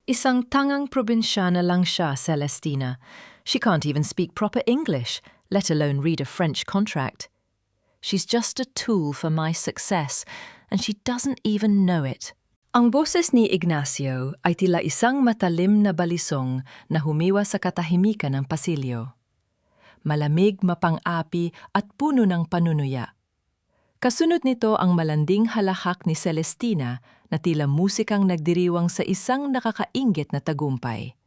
Isang tangang probinsyana lang siya, Celestina. She can't even speak proper English, let alone read a French contract. She's just a tool for my success, and she doesn't even know it. Ang boses ni Ignacio ay tila isang matalim na balisong na humiwa sa katahimikan ng pasilyo. Malamig, mapang-api at puno ng panunuya. Kasunod nito ang malanding halahak ni Celestina na tila musikang nagdiriwang sa isang nakakainggit na tagumpay.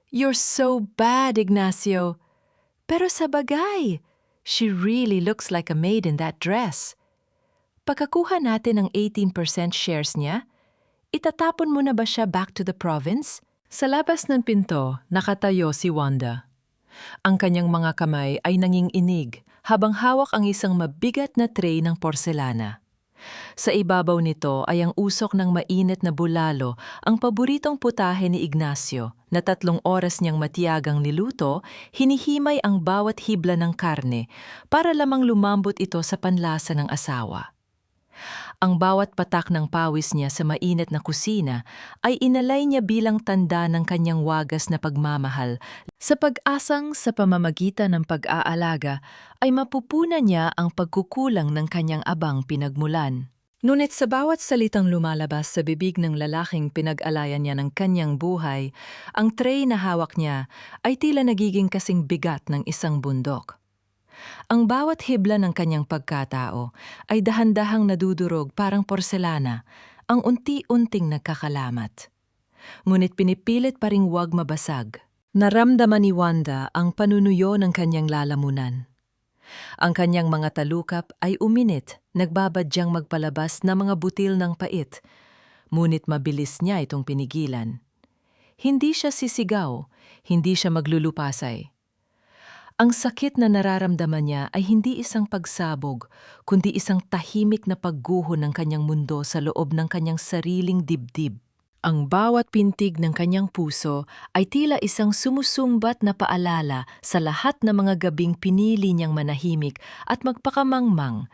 "You're so bad, Ignacio. Pero sa bagay, she really looks like a maid in that dress. Pagkakuha natin ng 18% shares niya, itatapon mo na ba siya back to the province?" Sa labas ng pinto, nakatayo si Wanda. Ang kanyang mga kamay ay nanginginig habang hawak ang isang mabigat na tray ng porselana. Sa ibabaw nito ay ang usok ng mainit na bulalo, ang paboritong putahe ni Ignacio na 3 oras niyang matiyagang niluto, hinihimay ang bawat hibla ng karne para lamang lumambot ito sa panlasa ng asawa. Ang bawat patak ng pawis niya sa mainit na kusina ay inalay niya bilang tanda ng kanyang wagas na pagmamahal sa pag-asang sa pamamagitan ng pag-aalaga ay mapupunan niya ang pagkukulang ng kanyang abang pinagmulan. Ngunit sa bawat salitang lumalabas sa bibig ng lalaking pinag-alayan niya ng kanyang buhay, ang tray na hawak niya ay tila nagiging kasing bigat ng isang bundok. Ang bawat hibla ng kanyang pagkatao ay dahan-dahang nadudurog parang porselana, ang unti-unting nagkakalamat. Ngunit pinipilit pa ring huwag mabasag. Naramdaman ni Wanda ang panunuyo ng kanyang lalamunan. Ang kanyang mga talukap ay uminit, nagbabadyang magpalabas na mga butil ng pait. Ngunit mabilis niya itong pinigilan. Hindi siya sisigaw, hindi siya maglulupasay. Ang sakit na nararamdaman niya ay hindi isang pagsabog, kundi isang tahimik na pagguho ng kanyang mundo sa loob ng kanyang sariling dibdib. Ang bawat pintig ng kanyang puso ay tila isang sumusumbat na paalala sa lahat ng mga gabing pinili niyang manahimik at magpakamangmang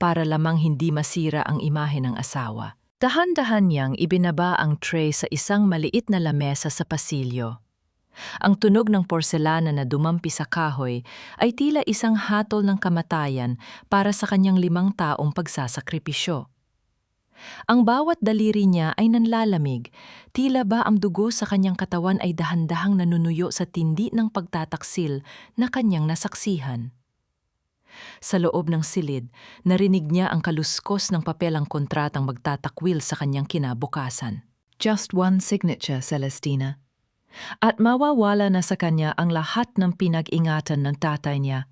para lamang hindi masira ang imahe ng asawa. Dahan-dahan niyang ibinaba ang tray sa isang maliit na lamesa sa pasilyo. Ang tunog ng porselana na dumampi sa kahoy ay tila isang hatol ng kamatayan para sa kanyang 5 taong pagsasakripisyo. Ang bawat daliri niya ay nanlalamig, tila ba ang dugo sa kanyang katawan ay dahan-dahang nanunuyo sa tindi ng pagtataksil na kanyang nasaksihan. Sa loob ng silid, narinig niya ang kaluskos ng papelang kontratang magtatakwil sa kanyang kinabukasan. "Just one signature, Celestina." At mawawala na sa kanya ang lahat ng pinag-ingatan ng tatay niya.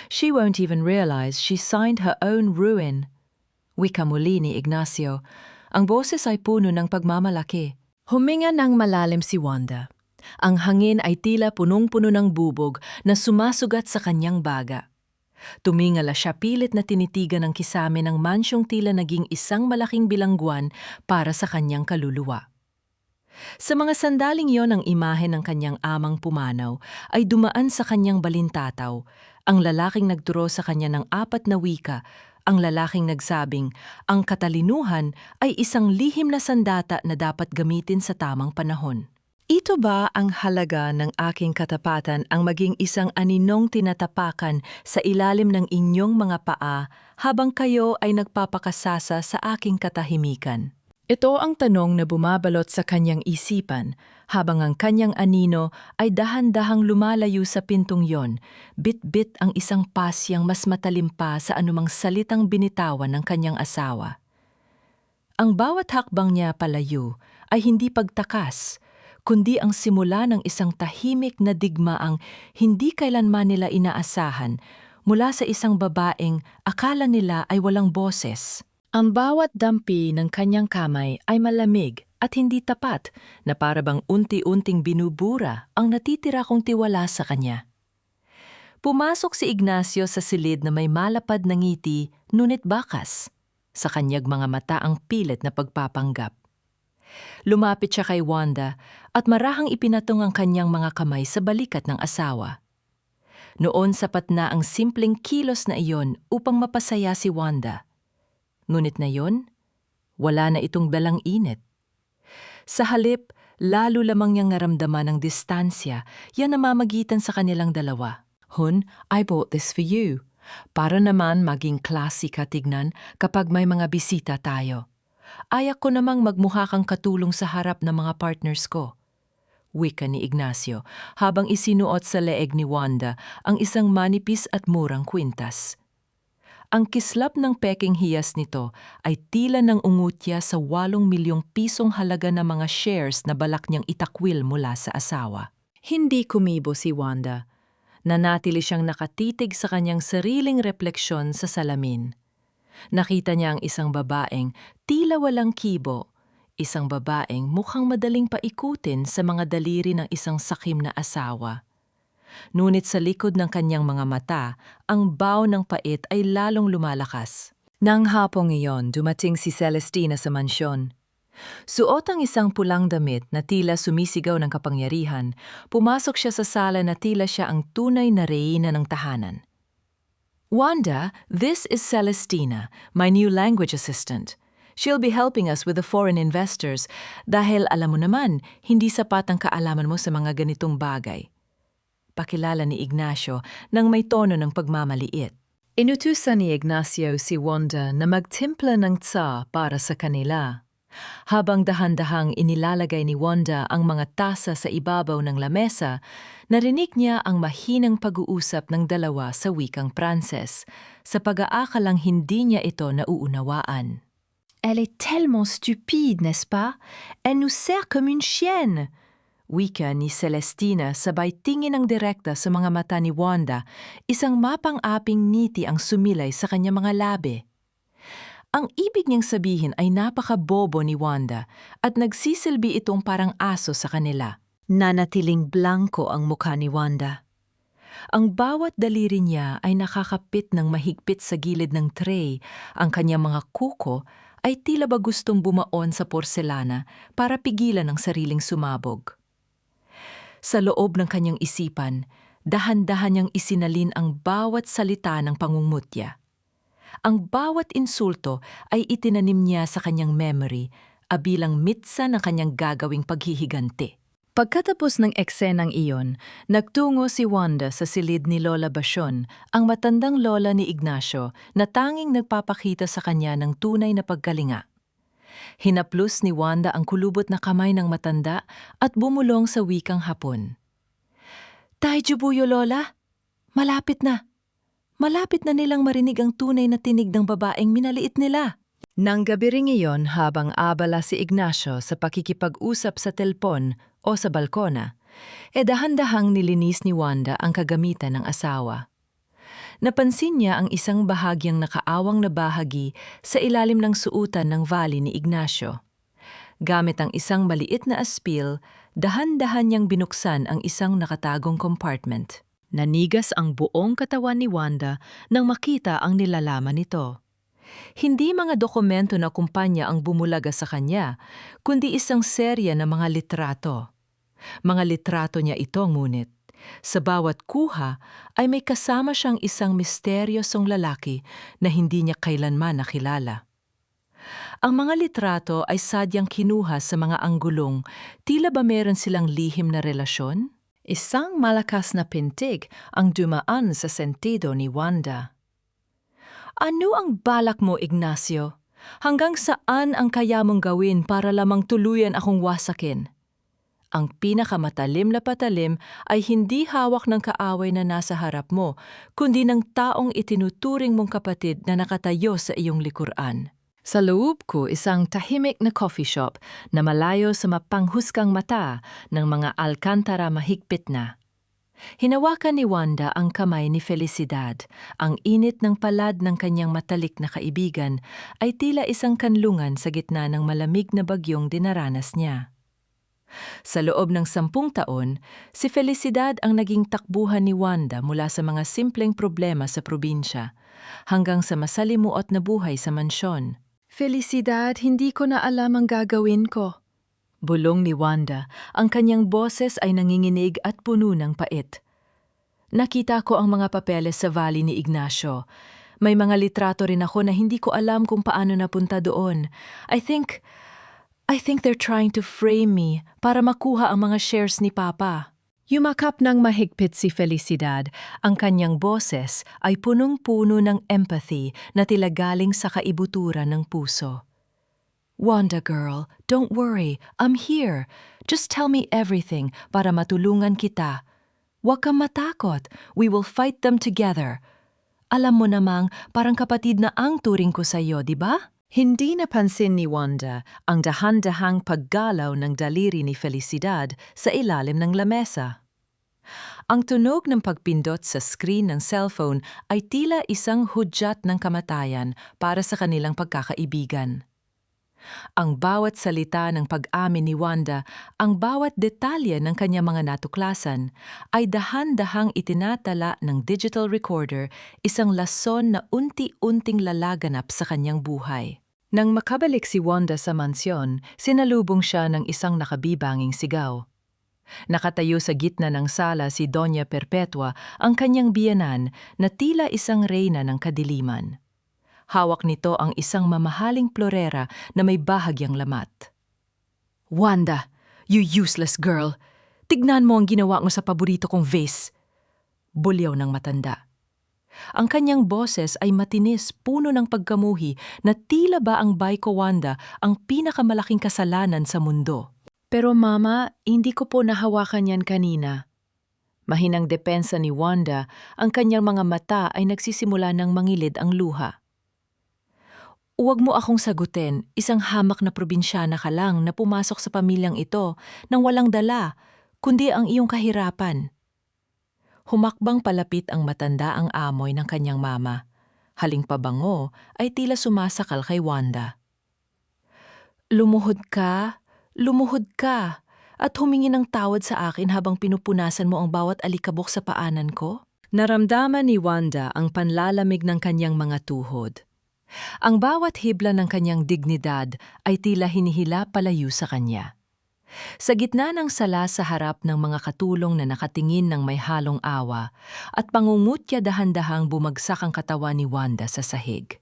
She won't even realize she signed her own ruin. Wika muli ni Ignacio. Ang boses ay puno ng pagmamalaki. Huminga ng malalim si Wanda. Ang hangin ay tila punong-puno ng bubog na sumasugat sa kanyang baga. Tumingala siya pilit na tinitigan ng kisame ng mansyong tila naging isang malaking bilangguan para sa kanyang kaluluwa. Sa mga sandaling yon ang imahe ng kanyang amang pumanaw ay dumaan sa kanyang balintataw, ang lalaking nagturo sa kanya ng 4 na wika, ang lalaking nagsabing ang katalinuhan ay isang lihim na sandata na dapat gamitin sa tamang panahon. Ito ba ang halaga ng aking katapatan ang maging isang aninong tinatapakan sa ilalim ng inyong mga paa habang kayo ay nagpapakasasa sa aking katahimikan? Ito ang tanong na bumabalot sa kanyang isipan habang ang kanyang anino ay dahan-dahang lumalayo sa pintong yon, bit-bit ang isang pasyang mas matalim pa sa anumang salitang binitawan ng kanyang asawa. Ang bawat hakbang niya palayo ay hindi pagtakas, kundi ang simula ng isang tahimik na digmaang hindi kailanman nila inaasahan mula sa isang babaeng akala nila ay walang boses. Ang bawat dampi ng kanyang kamay ay malamig at hindi tapat na parabang unti-unting binubura ang natitira kong tiwala sa kanya. Pumasok si Ignacio sa silid na may malapad na ngiti, ngunit bakas. Sa kanyang mga mata ang pilit na pagpapanggap. Lumapit siya kay Wanda at marahang ipinatong ang kanyang mga kamay sa balikat ng asawa. Noon sapat na ang simpleng kilos na iyon upang mapasaya si Wanda. Ngunit na yon, wala na itong dalang init. Sa halip, Lalo lamang niyang naramdaman ang distansya, yan namamagitan sa kanilang dalawa. Hun, I bought this for you. Para naman maging classy ka tignan kapag may mga bisita tayo. Ayak ko namang magmukha kang katulong sa harap ng mga partners ko. Wika ni Ignacio habang isinuot sa leeg ni Wanda ang isang manipis at murang kwintas. Ang kislap ng peking hiyas nito ay tila ng ungutya sa 8 milyong pisong halaga ng mga shares na balak niyang itakwil mula sa asawa. Hindi kumibo si Wanda. Nanatili siyang nakatitig sa kanyang sariling refleksyon sa salamin. Nakita niya ang isang babaeng tila walang kibo, isang babaeng mukhang madaling paikutin sa mga daliri ng isang sakim na asawa. Ngunit sa likod ng kanyang mga mata, ang baw ng pait ay lalong lumalakas. Nang hapong iyon, dumating si Celestina sa mansyon. Suot ang isang pulang damit na tila sumisigaw ng kapangyarihan, pumasok siya sa sala na tila siya ang tunay na reyna ng tahanan. Wanda, this is Celestina, my new language assistant. She'll be helping us with the foreign investors dahil alam mo naman, hindi sapat ang kaalaman mo sa mga ganitong bagay. Pakilala ni Ignacio nang may tono ng pagmamaliit. Inutusan ni Ignacio si Wanda na magtimpla ng tsa para sa kanila. Habang dahan-dahang inilalagay ni Wanda ang mga tasa sa ibabaw ng lamesa, narinig niya ang mahinang pag-uusap ng dalawa sa wikang Pranses, sa pag-aakalang hindi niya ito nauunawaan. Elle est tellement stupide, n'est-ce pas? Elle nous sert comme une chienne. Wika ni Celestina sabay tingin ng direkta sa mga mata ni Wanda, isang mapang-aping ngiti ang sumilay sa kanyang mga labi. Ang ibig niyang sabihin ay napaka-bobo ni Wanda at nagsisilbi itong parang aso sa kanila. Nanatiling blanko ang mukha ni Wanda. Ang bawat daliri niya ay nakakapit ng mahigpit sa gilid ng tray. Ang kanyang mga kuko ay tila ba gustong bumaon sa porselana para pigilan ang sariling sumabog. Sa loob ng kanyang isipan, dahan-dahan niyang isinalin ang bawat salita ng pangungmutya. Ang bawat insulto ay itinanim niya sa kanyang memory, bilang mitsa ng kanyang gagawing paghihiganti. Pagkatapos ng eksenang iyon, nagtungo si Wanda sa silid ni Lola Basyon, ang matandang lola ni Ignacio na tanging nagpapakita sa kanya ng tunay na pagkalinga. Hinaplos ni Wanda ang kulubot na kamay ng matanda at bumulong sa wikang Hapon. Taijubuyo, Lola! Malapit na! Malapit na nilang marinig ang tunay na tinig ng babaeng minaliit nila. Nang gabi ring iyon habang abala si Ignacio sa pakikipag-usap sa telpon o sa balkona, dahan-dahang nilinis ni Wanda ang kagamitan ng asawa. Napansin niya ang isang bahagyang nakaawang na bahagi sa ilalim ng suutan ng vali ni Ignacio. Gamit ang isang maliit na aspil, dahan-dahan niyang binuksan ang isang nakatagong compartment. Nanigas ang buong katawan ni Wanda nang makita ang nilalaman nito. Hindi mga dokumento na kumpanya ang bumulaga sa kanya, kundi isang serya ng mga litrato. Mga litrato niya ito ngunit. Sa bawat kuha ay may kasama siyang isang misteryosong lalaki na hindi niya kailanman nakilala. Ang mga litrato ay sadyang kinuha sa mga anggulong, tila ba meron silang lihim na relasyon? Isang malakas na pintig ang dumaan sa sentido ni Wanda. Ano ang balak mo, Ignacio? Hanggang saan ang kaya mong gawin para lamang tuluyan akong wasakin? Ang pinakamatalim na patalim ay hindi hawak ng kaaway na nasa harap mo, kundi ng taong itinuturing mong kapatid na nakatayo sa iyong likuran. Sa loob ko isang tahimik na coffee shop na malayo sa mapanghusgang mata ng mga alkantara mahigpit na. Hinawakan ni Wanda ang kamay ni Felicidad. Ang init ng palad ng kanyang matalik na kaibigan ay tila isang kanlungan sa gitna ng malamig na bagyong dinaranas niya. Sa loob ng 10 taon, si Felicidad ang naging takbuhan ni Wanda mula sa mga simpleng problema sa probinsya hanggang sa masalimuot na buhay sa mansyon. Felicidad, hindi ko na alam ang gagawin ko. Bulong ni Wanda, ang kanyang boses ay nanginginig at puno ng pait. Nakita ko ang mga papeles sa valley ni Ignacio. May mga litrato rin ako na hindi ko alam kung paano napunta doon. I think I think they're trying to frame me para makuha ang mga shares ni Papa. Yumakap ng mahigpit si Felicidad. Ang kanyang boses ay punong-puno ng empathy na tila galing sa kaibuturan ng puso. Wanda girl, don't worry, I'm here. Just tell me everything para matulungan kita. Huwag kang matakot, we will fight them together. Alam mo namang parang kapatid na ang turing ko sa iyo, di ba? Hindi napansin ni Wanda ang dahan-dahang paggalaw ng daliri ni Felicidad sa ilalim ng lamesa. Ang tunog ng pagpindot sa screen ng cellphone ay tila isang hudyat ng kamatayan para sa kanilang pagkakaibigan. Ang bawat salita ng pag-amin ni Wanda, ang bawat detalye ng kanyang mga natuklasan, ay dahan-dahang itinatala ng digital recorder, isang lason na unti-unting lalaganap sa kanyang buhay. Nang makabalik si Wanda sa mansyon, sinalubong siya ng isang nakabibanging sigaw. Nakatayo sa gitna ng sala si Doña Perpetua, ang kanyang biyenan, na tila isang reyna ng kadiliman. Hawak nito ang isang mamahaling florera na may bahagyang lamat. Wanda, you useless girl! Tignan mo ang ginawa mo sa paborito kong vase! Bulyaw ng matanda. Ang kanyang boses ay matinis, puno ng pagkamuhi na tila ba ang Baiko Wanda ang pinakamalaking kasalanan sa mundo. Pero Mama, hindi ko po nahawakan yan kanina. Mahinang depensa ni Wanda, ang kanyang mga mata ay nagsisimula ng mangilid ang luha. Huwag mo akong sagutin, isang hamak na probinsyana ka lang na pumasok sa pamilyang ito nang walang dala, kundi ang iyong kahirapan. Humakbang palapit ang matanda ang amoy ng kanyang mama. Haling pabango ay tila sumasakal kay Wanda. Lumuhod ka, at humingi ng tawad sa akin habang pinupunasan mo ang bawat alikabok sa paanan ko? Naramdaman ni Wanda ang panlalamig ng kanyang mga tuhod. Ang bawat hibla ng kanyang dignidad ay tila hinihila palayo sa kanya. Sa gitna ng sala sa harap ng mga katulong na nakatingin ng may halong awa at pangungutya dahan-dahang bumagsak ang katawan ni Wanda sa sahig.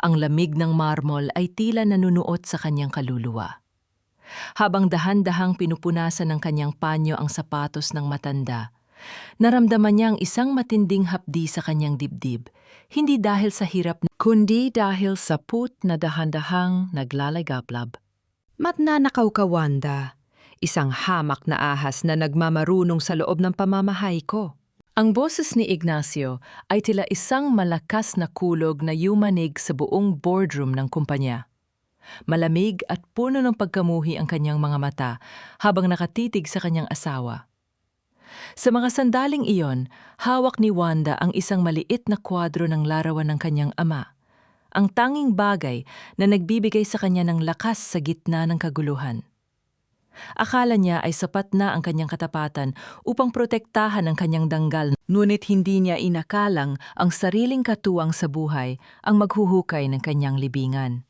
Ang lamig ng marmol ay tila nanunuot sa kanyang kaluluwa. Habang dahan-dahang pinupunasan ng kanyang panyo ang sapatos ng matanda, naramdaman niya ang isang matinding hapdi sa kanyang dibdib, hindi dahil sa hirap kundi dahil sa put na dahan-dahang naglalagablab. Matnanakaw ka, Wanda. Isang hamak na ahas na nagmamarunong sa loob ng pamamahay ko. Ang boses ni Ignacio ay tila isang malakas na kulog na yumanig sa buong boardroom ng kumpanya. Malamig at puno ng pagkamuhi ang kanyang mga mata habang nakatitig sa kanyang asawa. Sa mga sandaling iyon, hawak ni Wanda ang isang maliit na kwadro ng larawan ng kanyang ama. Ang tanging bagay na nagbibigay sa kanya ng lakas sa gitna ng kaguluhan. Akala niya ay sapat na ang kanyang katapatan upang protektahan ang kanyang danggal, ngunit hindi niya inakalang ang sariling katuwang sa buhay ang maghuhukay ng kanyang libingan.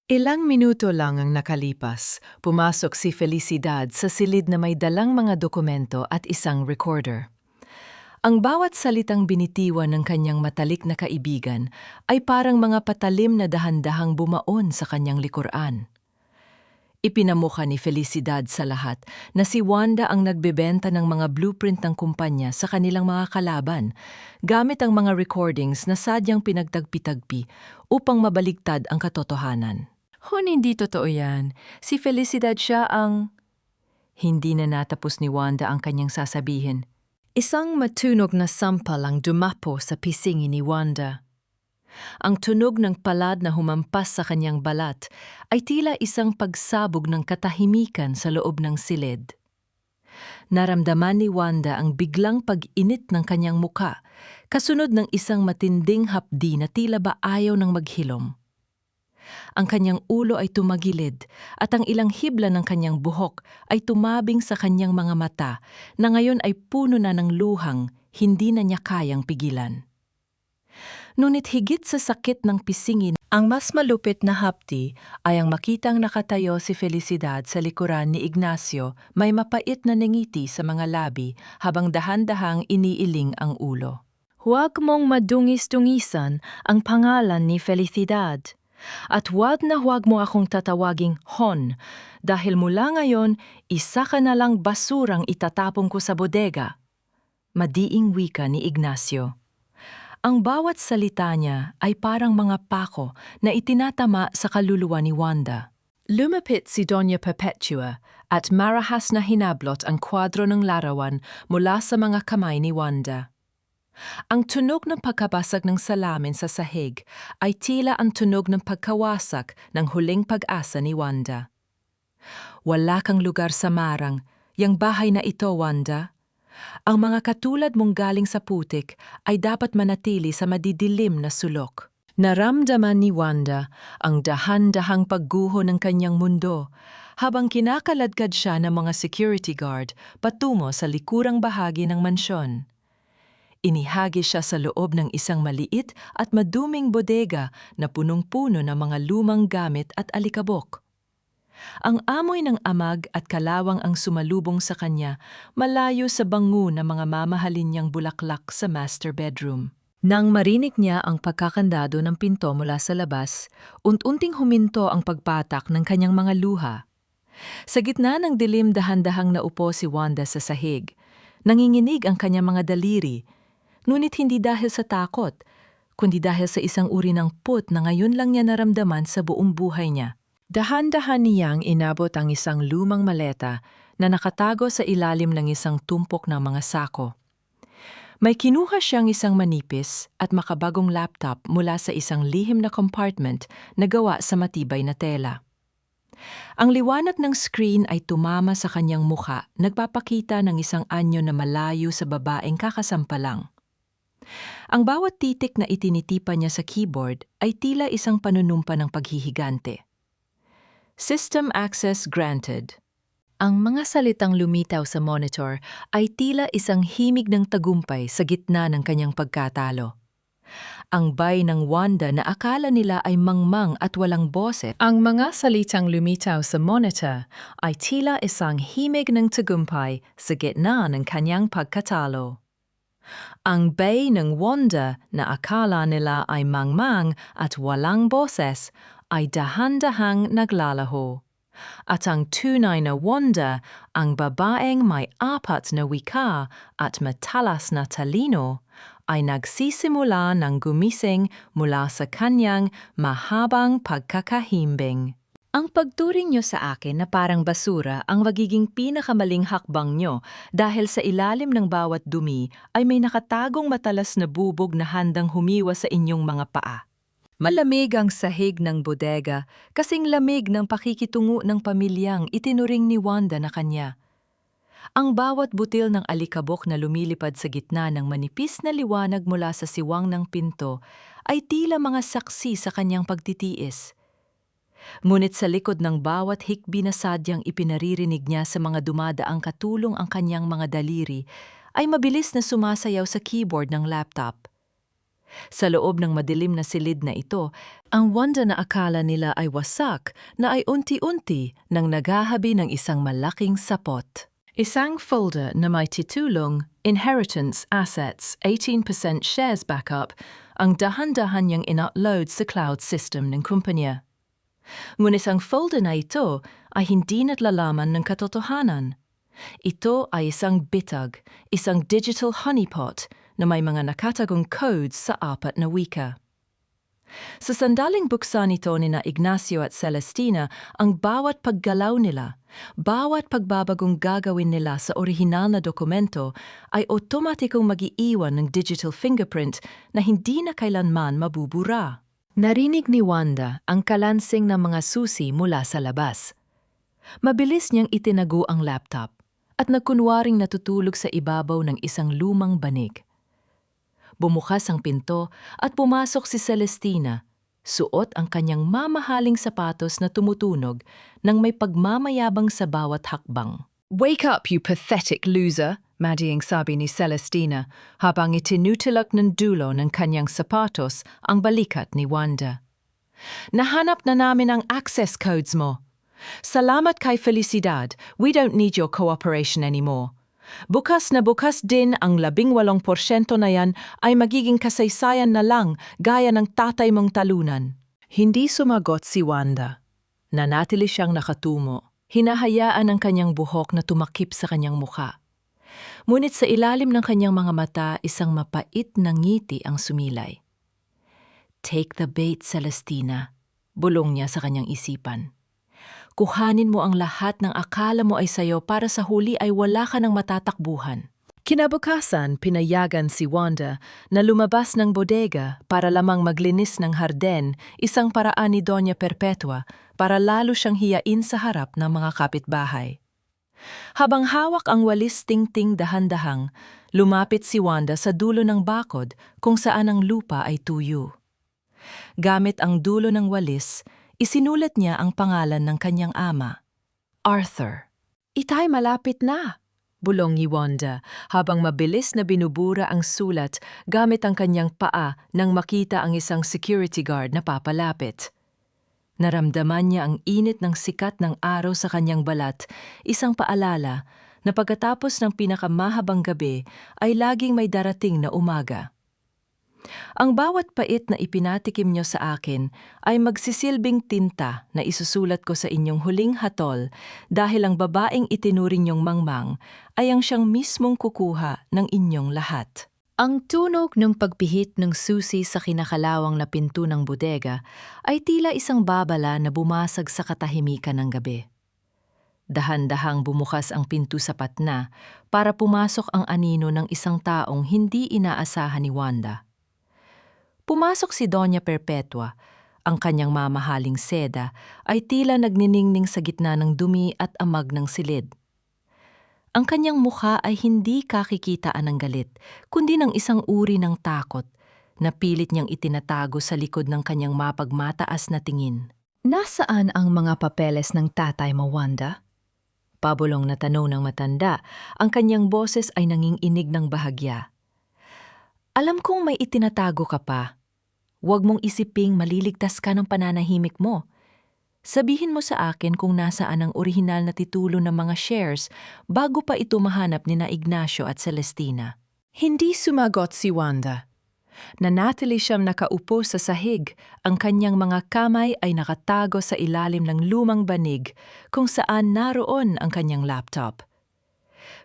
Ilang minuto lang ang nakalipas, pumasok si Felicidad sa silid na may dalang mga dokumento at isang recorder. Ang bawat salitang binitiwan ng kanyang matalik na kaibigan ay parang mga patalim na dahan-dahang bumaon sa kanyang likuran. Ipinamukha ni Felicidad sa lahat na si Wanda ang nagbebenta ng mga blueprint ng kumpanya sa kanilang mga kalaban, gamit ang mga recordings na sadyang pinagtagpi-tagpi upang mabaligtad ang katotohanan. Hindi totoo yan. Si Felicidad siya ang... Hindi na natapos ni Wanda ang kanyang sasabihin. Isang matunog na sampal ang dumapo sa pisngi ni Wanda. Ang tunog ng palad na humampas sa kanyang balat ay tila isang pagsabog ng katahimikan sa loob ng silid. Naramdaman ni Wanda ang biglang pag-init ng kanyang muka, kasunod ng isang matinding hapdi na tila ba ayaw ng maghilom. Ang kanyang ulo ay tumagilid at ang ilang hibla ng kanyang buhok ay tumabing sa kanyang mga mata na ngayon ay puno na ng luhang hindi na niya kayang pigilan. Ngunit higit sa sakit ng pisingin, ang mas malupit na hapdi ay ang makitang nakatayo si Felicidad sa likuran ni Ignacio, may mapait na nangiti sa mga labi habang dahan-dahang iniiling ang ulo. Huwag mong madungis-dungisan ang pangalan ni Felicidad. At huwag na huwag mo akong tatawaging Hon, dahil mula ngayon, isa ka na lang basurang itatapon ko sa bodega. Madiing wika ni Ignacio. Ang bawat salita niya ay parang mga pako na itinatama sa kaluluwa ni Wanda. Lumapit si Doña Perpetua at marahas na hinablot ang kwadro ng larawan mula sa mga kamay ni Wanda. Ang tunog ng pagkabasag ng salamin sa sahig ay tila ang tunog ng pagkawasak ng huling pag-asa ni Wanda. Wala kang lugar sa marang, yang bahay na ito, Wanda. Ang mga katulad mong galing sa putik ay dapat manatili sa madidilim na sulok. Naramdaman ni Wanda ang dahan-dahang pagguho ng kanyang mundo habang kinakaladkad siya ng mga security guard patungo sa likurang bahagi ng mansyon. Inihagi siya sa loob ng isang maliit at maduming bodega na punong-puno ng mga lumang gamit at alikabok. Ang amoy ng amag at kalawang ang sumalubong sa kanya malayo sa bango ng mga mamahalin niyang bulaklak sa master bedroom. Nang marinig niya ang pagkakandado ng pinto mula sa labas, unti-unting huminto ang pagpatak ng kanyang mga luha. Sa gitna ng dilim dahan-dahang naupo si Wanda sa sahig. Nanginginig ang kanyang mga daliri, ngunit hindi dahil sa takot, kundi dahil sa isang uri ng put na ngayon lang niya naramdaman sa buong buhay niya. Dahan-dahan niyang inabot ang isang lumang maleta na nakatago sa ilalim ng isang tumpok ng mga sako. May kinuha siyang isang manipis at makabagong laptop mula sa isang lihim na compartment na gawa sa matibay na tela. Ang liwanag ng screen ay tumama sa kanyang mukha, nagpapakita ng isang anyo na malayo sa babaeng kakasampalang. Ang bawat titik na itinitipan niya sa keyboard ay tila isang panunumpa ng paghihigante. System access granted. Ang mga salitang lumitaw sa monitor ay tila isang himig ng tagumpay sa gitna ng kanyang pagkatalo. Ang bay ng Wanda na akala nila ay mangmang at walang boses. Ang mga salitang lumitaw sa monitor ay tila isang himig ng tagumpay sa gitna ng kanyang pagkatalo. Ang bay ng Wanda na akala nila ay mangmang at walang boses ay dahan-dahang naglalaho. At ang tunay na Wanda, ang babaeng may apat na wika at matalas na talino, ay nagsisimula ng gumising mula sa kanyang mahabang pagkakahimbing. Ang pagturing niyo sa akin na parang basura ang magiging pinakamaling hakbang niyo dahil sa ilalim ng bawat dumi ay may nakatagong matalas na bubog na handang humiwa sa inyong mga paa. Malamig ang sahig ng bodega, kasing lamig ng pakikitungo ng pamilyang itinuring ni Wanda na kanya. Ang bawat butil ng alikabok na lumilipad sa gitna ng manipis na liwanag mula sa siwang ng pinto ay tila mga saksi sa kanyang pagtitiis. Ngunit sa likod ng bawat hikbi na sadyang ipinaririnig niya sa mga dumadaang katulong ang kanyang mga daliri, ay mabilis na sumasayaw sa keyboard ng laptop. Sa loob ng madilim na silid na ito, ang Wanda na akala nila ay wasak na ay unti-unti nang naghahabi ng isang malaking sapot. Isang folder na may titulong Inheritance Assets 18% Shares Backup ang dahan-dahan niyang in-upload sa cloud system ng kumpanya. Ngunit ang folder na ito ay hindi naglalaman ng katotohanan. Ito ay isang bitag, isang digital honeypot na may mga nakatagong codes sa apat na wika. Sa sandaling buksan ito ni na Ignacio at Celestina, ang bawat paggalaw nila, bawat pagbabagong gagawin nila sa orihinal na dokumento ay otomatikong mag-iiwan ng digital fingerprint na hindi na kailanman mabubura. Narinig ni Wanda ang kalansing ng mga susi mula sa labas. Mabilis niyang itinago ang laptop at nagkunwaring natutulog sa ibabaw ng isang lumang banig. Bumukas ang pinto at pumasok si Celestina, suot ang kanyang mamahaling sapatos na tumutunog nang may pagmamayabang sa bawat hakbang. "Wake up, you pathetic loser!" Madding sabi ni Celestina habang itinutulak ng dulo ng kanyang sapatos ang balikat ni Wanda. "Nahanap na namin ang access codes mo. Salamat kay Felicidad, we don't need your cooperation anymore. Bukas na bukas din ang 18% na yan ay magiging kasaysayan na lang gaya ng tatay mong talunan." Hindi sumagot si Wanda. Nanatili siyang nakatungo. Hinahayaan ang kanyang buhok na tumakip sa kanyang mukha. Ngunit sa ilalim ng kanyang mga mata, isang mapait na ngiti ang sumilay. "Take the bait, Celestina," bulong niya sa kanyang isipan. "Kuhanin mo ang lahat ng akala mo ay sayo para sa huli ay wala ka ng matatakbuhan." Kinabukasan, pinayagan si Wanda na lumabas ng bodega para lamang maglinis ng harden, isang paraan ni Doña Perpetua para lalo siyang hiyain sa harap ng mga kapitbahay. Habang hawak ang walis tingting dahan-dahang, lumapit si Wanda sa dulo ng bakod kung saan ang lupa ay tuyo. Gamit ang dulo ng walis, isinulat niya ang pangalan ng kanyang ama, Arthur. "Itay malapit na," bulong ni Wanda habang mabilis na binubura ang sulat gamit ang kanyang paa nang makita ang isang security guard na papalapit. Naramdaman niya ang init ng sikat ng araw sa kanyang balat, isang paalala na pagkatapos ng pinakamahabang gabi ay laging may darating na umaga. "Ang bawat pait na ipinatikim niyo sa akin ay magsisilbing tinta na isusulat ko sa inyong huling hatol dahil ang babaeng itinuring niyong mangmang ay ang siyang mismong kukuha ng inyong lahat." Ang tunog ng pagpihit ng susi sa kinakalawang na pinto ng bodega ay tila isang babala na bumasag sa katahimikan ng gabi. Dahan-dahang bumukas ang pinto sapat na para pumasok ang anino ng isang taong hindi inaasahan ni Wanda. Pumasok si Doña Perpetua. Ang kanyang mamahaling seda ay tila nagniningning sa gitna ng dumi at amag ng silid. Ang kanyang mukha ay hindi kakikitaan ng galit, kundi ng isang uri ng takot na pilit niyang itinatago sa likod ng kanyang mapagmataas na tingin. "Nasaan ang mga papeles ng tatay mo, Wanda?" Pabulong na tanong ng matanda, ang kanyang boses ay nanginginig ng bahagya. "Alam kong may itinatago ka pa. Huwag mong isiping maliligtas ka ng pananahimik mo. Sabihin mo sa akin kung nasaan ang orihinal na titulo ng mga shares bago pa ito mahanap ni na Ignacio at Celestina." Hindi sumagot si Wanda. Nanatili siyang nakaupo sa sahig, ang kanyang mga kamay ay nakatago sa ilalim ng lumang banig kung saan naroon ang kanyang laptop.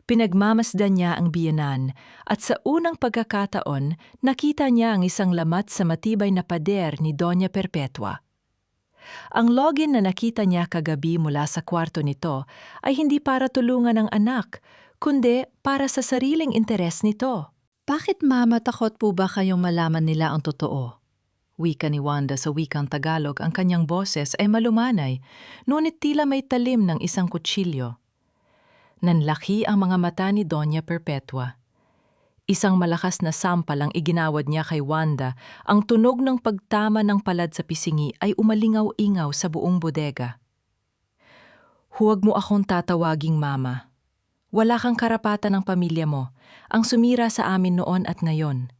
Pinagmamasdan niya ang biyenan at sa unang pagkakataon nakita niya ang isang lamat sa matibay na pader ni Doña Perpetua. Ang login na nakita niya kagabi mula sa kwarto nito ay hindi para tulungan ang anak, kundi para sa sariling interes nito. "Bakit mama takot po ba kayong malaman nila ang totoo?" Wika ni Wanda sa wikang Tagalog, ang kanyang boses ay malumanay, ngunit tila may talim ng isang kutsilyo. Nanlaki ang mga mata ni Doña Perpetua. Isang malakas na sampal ang iginawad niya kay Wanda. Ang tunog ng pagtama ng palad sa pisingi ay umalingaw-ingaw sa buong bodega. "Huwag mo akong tatawaging mama. Wala kang karapatan ng pamilya mo, ang sumira sa amin noon at ngayon.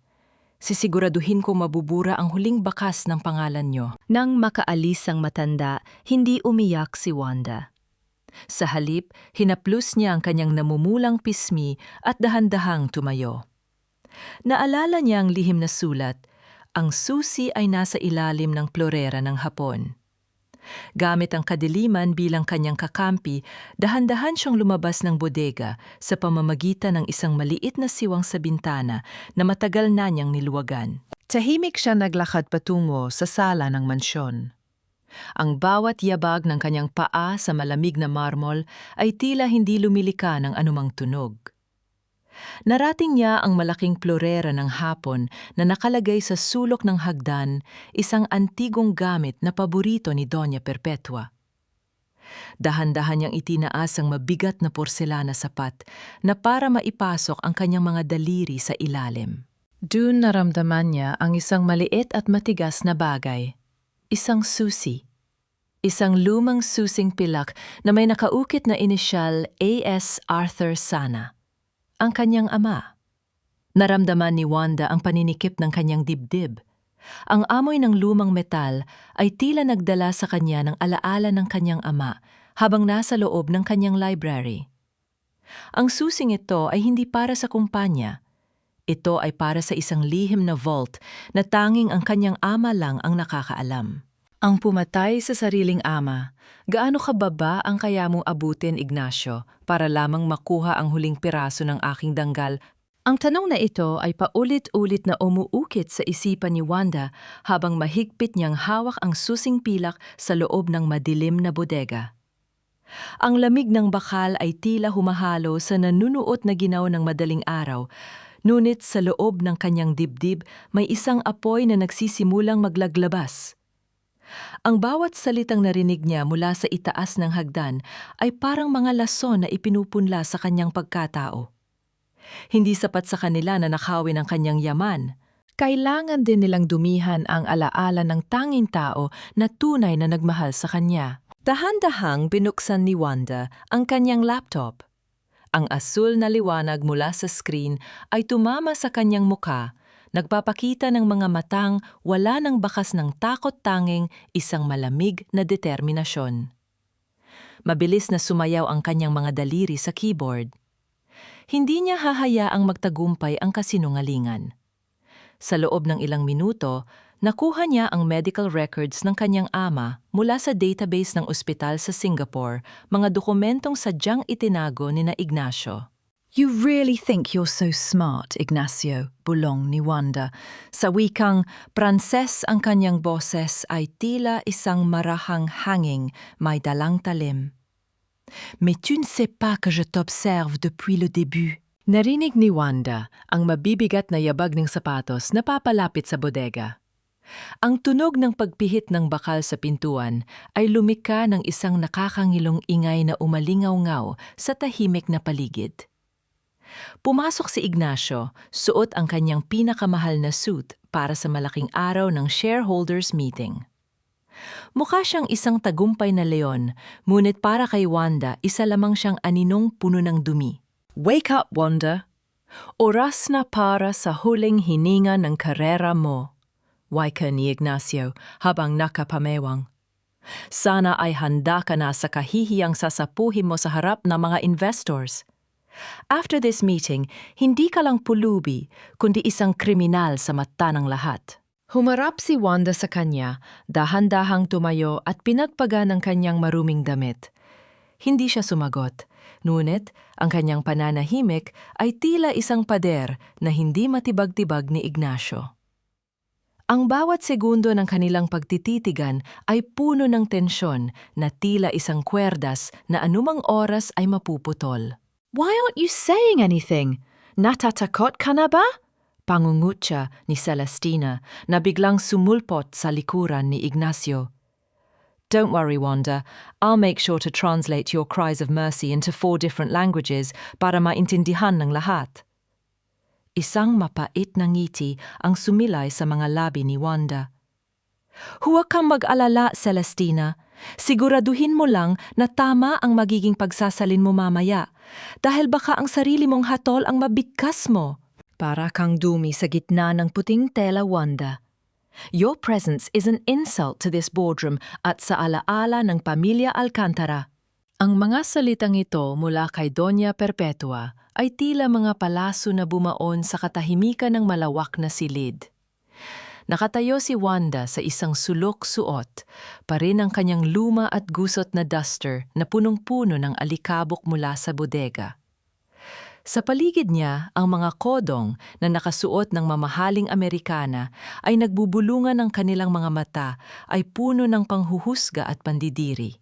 Sisiguraduhin ko mabubura ang huling bakas ng pangalan niyo." Nang makaalis ang matanda, hindi umiyak si Wanda. Sa halip, hinaplos niya ang kanyang namumulang pismi at dahan-dahang tumayo. Naalala niya ang lihim na sulat, ang susi ay nasa ilalim ng plorera ng hapon. Gamit ang kadiliman bilang kanyang kakampi, dahan-dahan siyang lumabas ng bodega sa pamamagitan ng isang maliit na siwang sa bintana na matagal na niyang niluwagan. Tahimik siya naglakad patungo sa sala ng mansyon. Ang bawat yabag ng kanyang paa sa malamig na marmol ay tila hindi lumilika ng anumang tunog. Narating niya ang malaking plorera ng hapon na nakalagay sa sulok ng hagdan, isang antigong gamit na paborito ni Doña Perpetua. Dahan-dahan niyang itinaas ang mabigat na porselana sapat na para maipasok ang kanyang mga daliri sa ilalim. Doon naramdaman niya ang isang maliit at matigas na bagay. Isang susi. Isang lumang susing pilak na may nakaukit na inisyal A.S. Arthur Sana, ang kanyang ama. Naramdaman ni Wanda ang paninikip ng kanyang dibdib. Ang amoy ng lumang metal ay tila nagdala sa kanya ng alaala ng kanyang ama habang nasa loob ng kanyang library. Ang susing ito ay hindi para sa kumpanya. Ito ay para sa isang lihim na vault na tanging ang kanyang ama lang ang nakakaalam. Ang pumatay sa sariling ama. Gaano kababa ang kaya mong abutin, Ignacio, para lamang makuha ang huling piraso ng aking danggal? Ang tanong na ito ay paulit-ulit na umuukit sa isipan ni Wanda habang mahigpit niyang hawak ang susing pilak sa loob ng madilim na bodega. Ang lamig ng bakal ay tila humahalo sa nanunuot na ginaw ng madaling araw, ngunit sa loob ng kanyang dibdib may isang apoy na nagsisimulang maglaglabas. Ang bawat salitang narinig niya mula sa itaas ng hagdan ay parang mga lason na ipinupunla sa kanyang pagkatao. Hindi sapat sa kanila na nakawin ang kanyang yaman. Kailangan din nilang dumihan ang alaala ng tanging tao na tunay na nagmahal sa kanya. Dahan-dahang binuksan ni Wanda ang kanyang laptop. Ang asul na liwanag mula sa screen ay tumama sa kanyang muka, nagpapakita ng mga matang wala ng bakas ng takot, tanging isang malamig na determinasyon. Mabilis na sumayaw ang kanyang mga daliri sa keyboard. Hindi niya hahayaang magtagumpay ang kasinungalingan. Sa loob ng ilang minuto, nakuha niya ang medical records ng kanyang ama mula sa database ng ospital sa Singapore, mga dokumentong sadyang itinago ni na Ignacio. You really think you're so smart, Ignacio, bulong ni Wanda. Sa wikang Pranses ang kanyang boses ay tila isang marahang hanging may dalang talim. Mais tu ne sais pas que je t'observe depuis le début. Narinig ni Wanda ang mabibigat na yabag ng sapatos na papalapit sa bodega. Ang tunog ng pagpihit ng bakal sa pintuan ay lumika ng isang nakakangilong ingay na umalingaw-ngaw sa tahimik na paligid. Pumasok si Ignacio, suot ang kanyang pinakamahal na suit para sa malaking araw ng shareholders meeting. Mukha siyang isang tagumpay na leon, ngunit para kay Wanda, isa lamang siyang aninong puno ng dumi. Wake up, Wanda! Oras na para sa huling hininga ng karera mo, wika ni Ignacio habang nakapamewang. Sana ay handa ka na sa kahihiyang sasapuhin mo sa harap ng mga investors. After this meeting, hindi ka lang pulubi, kundi isang kriminal sa mata ng lahat. Humarap si Wanda sa kanya, dahan-dahang tumayo at pinagpaga ng kanyang maruming damit. Hindi siya sumagot, ngunit ang kanyang pananahimik ay tila isang pader na hindi matibag-tibag ni Ignacio. Ang bawat segundo ng kanilang pagtititigan ay puno ng tensyon na tila isang kwerdas na anumang oras ay mapuputol. Why aren't you saying anything? Natatakot ka na ba? Pangungutya ni Celestina na biglang sumulpot sa likuran ni Ignacio. Don't worry, Wanda. I'll make sure to translate your cries of mercy into 4 different languages para maintindihan ng lahat. Isang mapait na ngiti ang sumilay sa mga labi ni Wanda. Huwag kang mag-alala, Celestina. Siguraduhin mo lang na tama ang magiging pagsasalin mo mamaya, dahil baka ang sarili mong hatol ang mabigkas mo. Para kang dumi sa gitna ng puting tela, Wanda. Your presence is an insult to this boardroom at sa alaala ng pamilya Alcantara. Ang mga salitang ito mula kay Doña Perpetua ay tila mga palaso na bumaon sa katahimikan ng malawak na silid. Nakatayo si Wanda sa isang sulok-suot, pa rin ang kanyang luma at gusot na duster na punong-puno ng alikabok mula sa bodega. Sa paligid niya, ang mga kodong na nakasuot ng mamahaling Amerikana ay nagbubulungan ng kanilang mga mata ay puno ng panghuhusga at pandidiri.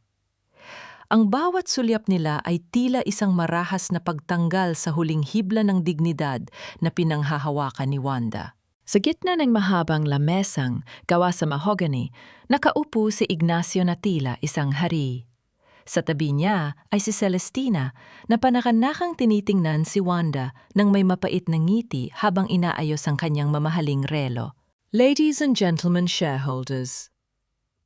Ang bawat sulyap nila ay tila isang marahas na pagtanggal sa huling hibla ng dignidad na pinanghahawakan ni Wanda. Sa gitna ng mahabang lamesang gawa sa mahogany, nakaupo si Ignacio na tila isang hari. Sa tabi niya ay si Celestina na panakanakang tinitingnan si Wanda nang may mapait na ngiti habang inaayos ang kanyang mamahaling relo. Ladies and gentlemen shareholders.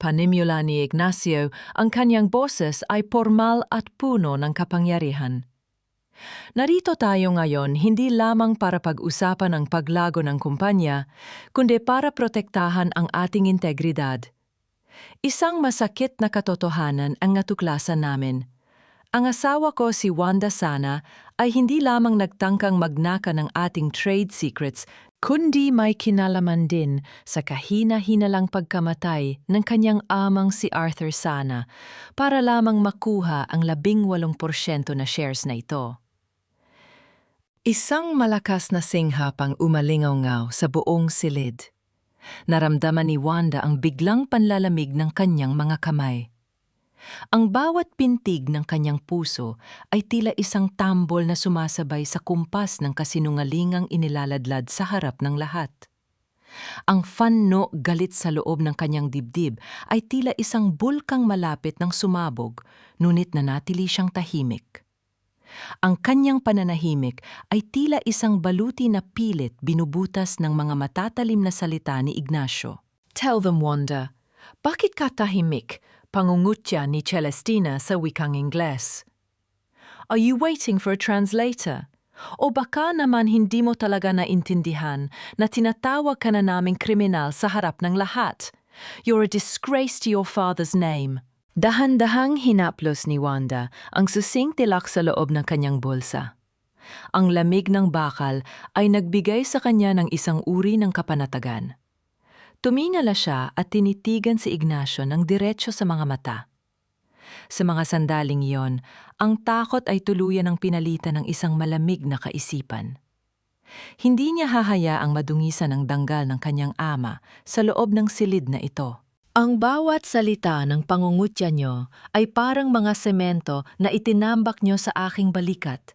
Panimula ni Ignacio, ang kanyang boses ay pormal at puno ng kapangyarihan. Narito tayo ngayon hindi lamang para pag-usapan ang paglago ng kumpanya, kundi para protektahan ang ating integridad. Isang masakit na katotohanan ang natuklasan namin. Ang asawa ko si Wanda Sana ay hindi lamang nagtangkang magnaka ng ating trade secrets, kundi may kinalaman din sa kahina-hinalang pagkamatay ng kanyang amang si Arthur Sana para lamang makuha ang 18% na shares na ito. Isang malakas na singhapang umalingaw-ngaw sa buong silid. Naramdaman ni Wanda ang biglang panlalamig ng kanyang mga kamay. Ang bawat pintig ng kanyang puso ay tila isang tambol na sumasabay sa kumpas ng kasinungalingang inilaladlad sa harap ng lahat. Ang fanno galit sa loob ng kanyang dibdib ay tila isang bulkang malapit ng sumabog, ngunit nanatili siyang tahimik. Ang kanyang pananahimik ay tila isang baluti na pilit binubutas ng mga matatalim na salita ni Ignacio. "Tell them, Wanda, bakit ka tahimik?" Pangungutya ni Celestina sa wikang Ingles. "Are you waiting for a translator? O baka naman hindi mo talaga naintindihan na tinatawag ka na naming kriminal sa harap ng lahat? You're a disgrace to your father's name." Dahan-dahang hinaplos ni Wanda ang susing tilak sa loob ng kanyang bulsa. Ang lamig ng bakal ay nagbigay sa kanya ng isang uri ng kapanatagan. Tumingala siya at tinitigan si Ignacio ng diretso sa mga mata. Sa mga sandaling iyon, ang takot ay tuluyan ng pinalitan ng isang malamig na kaisipan. Hindi niya hahayaang madungisan ang danggal ng kanyang ama sa loob ng silid na ito. Ang bawat salita ng pangungutya niyo ay parang mga semento na itinambak niyo sa aking balikat.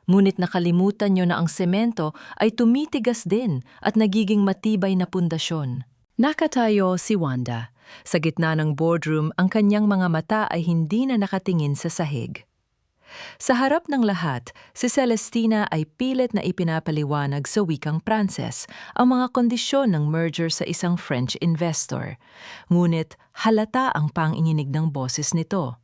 Ngunit nakalimutan niyo na ang semento ay tumitigas din at nagiging matibay na pundasyon. Nakatayo si Wanda. Sa gitna ng boardroom, ang kanyang mga mata ay hindi na nakatingin sa sahig. Sa harap ng lahat, si Celestina ay pilit na ipinapaliwanag sa wikang Pranses ang mga kondisyon ng merger sa isang French investor. Ngunit halata ang panginginig ng boses nito.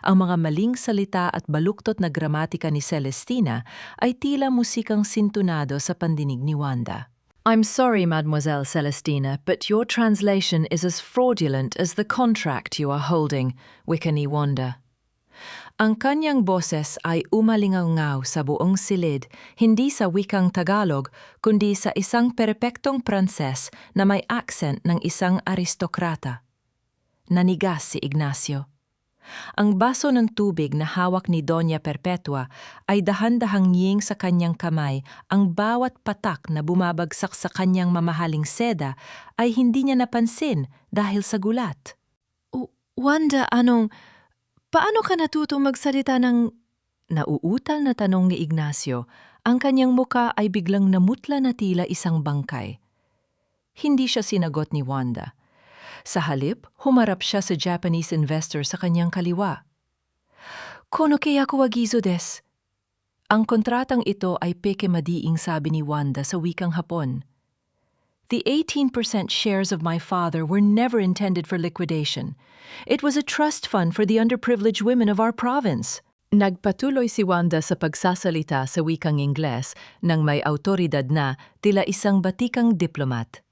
Ang mga maling salita at baluktot na gramatika ni Celestina ay tila musikang sintunado sa pandinig ni Wanda. "I'm sorry, Mademoiselle Celestina, but your translation is as fraudulent as the contract you are holding," wika ni Wanda. Ang kanyang boses ay umalingaw-ngaw sa buong silid, hindi sa wikang Tagalog, kundi sa isang perpektong Pranses na may accent ng isang aristokrata. Nanigas si Ignacio. Ang baso ng tubig na hawak ni Doña Perpetua ay dahan-dahang ngiying sa kanyang kamay. Ang bawat patak na bumabagsak sa kanyang mamahaling seda ay hindi niya napansin dahil sa gulat. "Wanda, paano ka natutong magsalita ng..." Nauutal na tanong ni Ignacio. Ang kanyang muka ay biglang namutla na tila isang bangkay. Hindi siya sinagot ni Wanda. Sa halip, humarap siya sa Japanese investor sa kanyang kaliwa. "Kono kaya kuwagizo des?" Ang kontratang ito ay peke madiing, sabi ni Wanda sa wikang Hapon. "The 18% shares of my father were never intended for liquidation. It was a trust fund for the underprivileged women of our province." Nagpatuloy si Wanda sa pagsasalita sa wikang Ingles nang may awtoridad na tila isang batikang diplomat.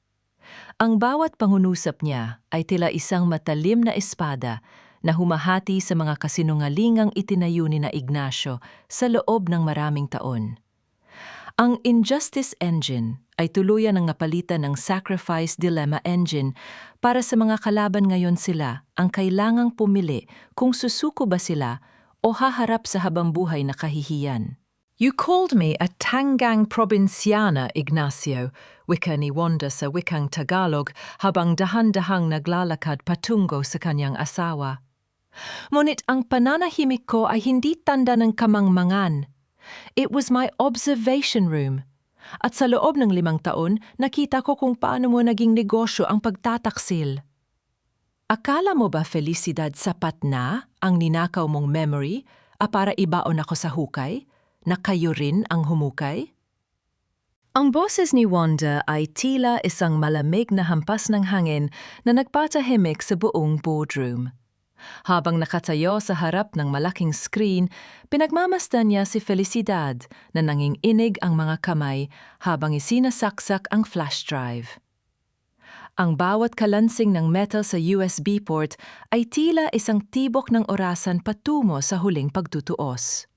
Ang bawat pangunusap niya ay tila isang matalim na espada na humahati sa mga kasinungalingang itinayo ni na Ignacio sa loob ng maraming taon. Ang Injustice Engine ay tuluyan ng napalitan ng Sacrifice Dilemma Engine para sa mga kalaban. Ngayon sila ang kailangang pumili kung susuko ba sila o haharap sa habambuhay na kahihiyan. "You called me a tanggang provinciana, Ignacio," wika ni Wanda sa wikang Tagalog habang dahan-dahang naglalakad patungo sa kanyang asawa. "Ngunit ang pananahimik ko ay hindi tanda ng kamangmangan. It was my observation room. At sa loob ng 5 taon, nakita ko kung paano mo naging negosyo ang pagtataksil. Akala mo ba, Felicidad, sapat na ang ninakaw mong memory para ibaon ako sa hukay? Na kayo rin ang humukay?" Ang boses ni Wanda ay tila isang malamig na hampas ng hangin na nagpatahimik sa buong boardroom. Habang nakatayo sa harap ng malaking screen, pinagmamasdan niya si Felicidad na nanginginig ang mga kamay habang isinasaksak ang flash drive. Ang bawat kalansing ng metal sa USB port ay tila isang tibok ng orasan patungo sa huling pagtutuos.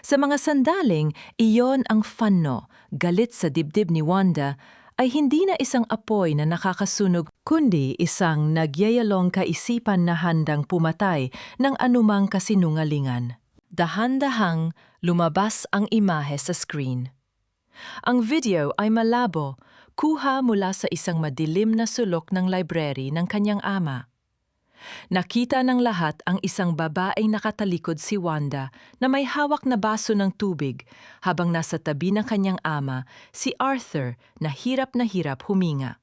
Sa mga sandaling, iyon ang fanno, galit sa dibdib ni Wanda, ay hindi na isang apoy na nakakasunog, kundi isang nagyayalong kaisipan na handang pumatay ng anumang kasinungalingan. Dahan-dahang lumabas ang imahe sa screen. Ang video ay malabo, kuha mula sa isang madilim na sulok ng library ng kanyang ama. Nakita ng lahat ang isang babaeng nakatalikod si Wanda na may hawak na baso ng tubig habang nasa tabi ng kanyang ama, si Arthur, na hirap huminga.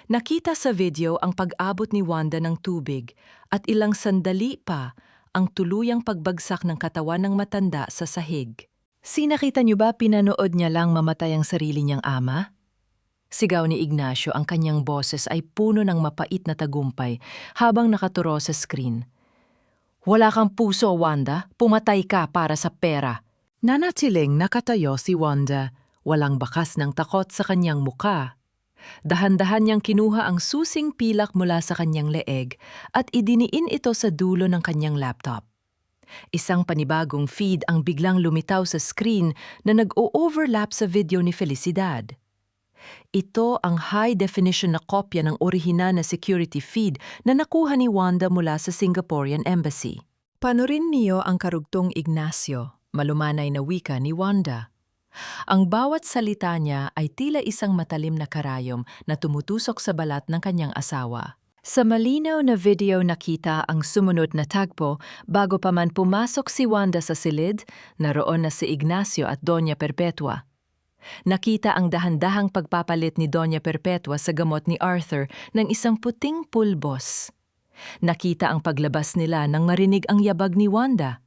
Nakita sa video ang pag-abot ni Wanda ng tubig at ilang sandali pa ang tuluyang pagbagsak ng katawan ng matanda sa sahig. Sinakita niyo ba pinanood niya lang mamatay ang sarili niyang ama? Sigaw ni Ignacio, ang kanyang boses ay puno ng mapait na tagumpay habang nakaturo sa screen. Wala kang puso, Wanda. Pumatay ka para sa pera. Nanatiling nakatayo si Wanda, walang bakas ng takot sa kanyang muka. Dahan-dahan niyang kinuha ang susing pilak mula sa kanyang leeg at idiniin ito sa dulo ng kanyang laptop. Isang panibagong feed ang biglang lumitaw sa screen na nag-o-overlap sa video ni Felicidad. Ito ang high-definition na kopya ng orihinal na security feed na nakuha ni Wanda mula sa Singaporean Embassy. Panorin niyo ang karugtong Ignacio, malumanay na wika ni Wanda. Ang bawat salita niya ay tila isang matalim na karayom na tumutusok sa balat ng kanyang asawa. Sa malinaw na video nakita ang sumunod na tagpo bago pa man pumasok si Wanda sa silid, naroon na si Ignacio at Doña Perpetua. Nakita ang dahan-dahang pagpapalit ni Doña Perpetua sa gamot ni Arthur ng isang puting pulbos. Nakita ang paglabas nila nang marinig ang yabag ni Wanda.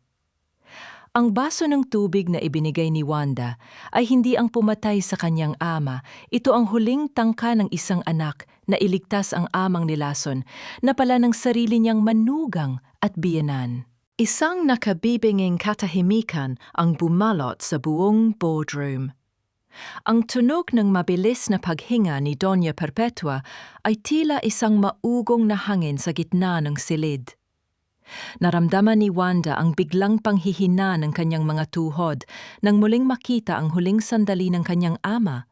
Ang baso ng tubig na ibinigay ni Wanda ay hindi ang pumatay sa kanyang ama, ito ang huling tangka ng isang anak na iligtas ang amang nilason na pala ng sarili niyang manugang at biyenan. Isang nakabibinging katahimikan ang bumalot sa buong boardroom. Ang tunog ng mabilis na paghinga ni Doña Perpetua ay tila isang maugong na hangin sa gitna ng silid. Naramdaman ni Wanda ang biglang panghihina ng kanyang mga tuhod nang muling makita ang huling sandali ng kanyang ama.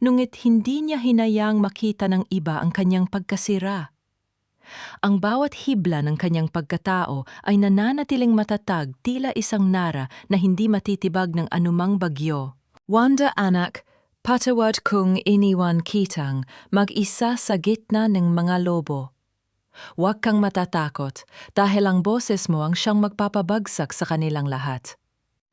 Ngunit hindi niya hinayang makita ng iba ang kanyang pagkasira. Ang bawat hibla ng kanyang pagkatao ay nananatiling matatag, tila isang nara na hindi matitibag ng anumang bagyo. Wanda anak, patawad kung iniwan kitang mag-isa sa gitna ng mga lobo. Huwag kang matatakot dahil ang boses mo ang siyang magpapabagsak sa kanilang lahat.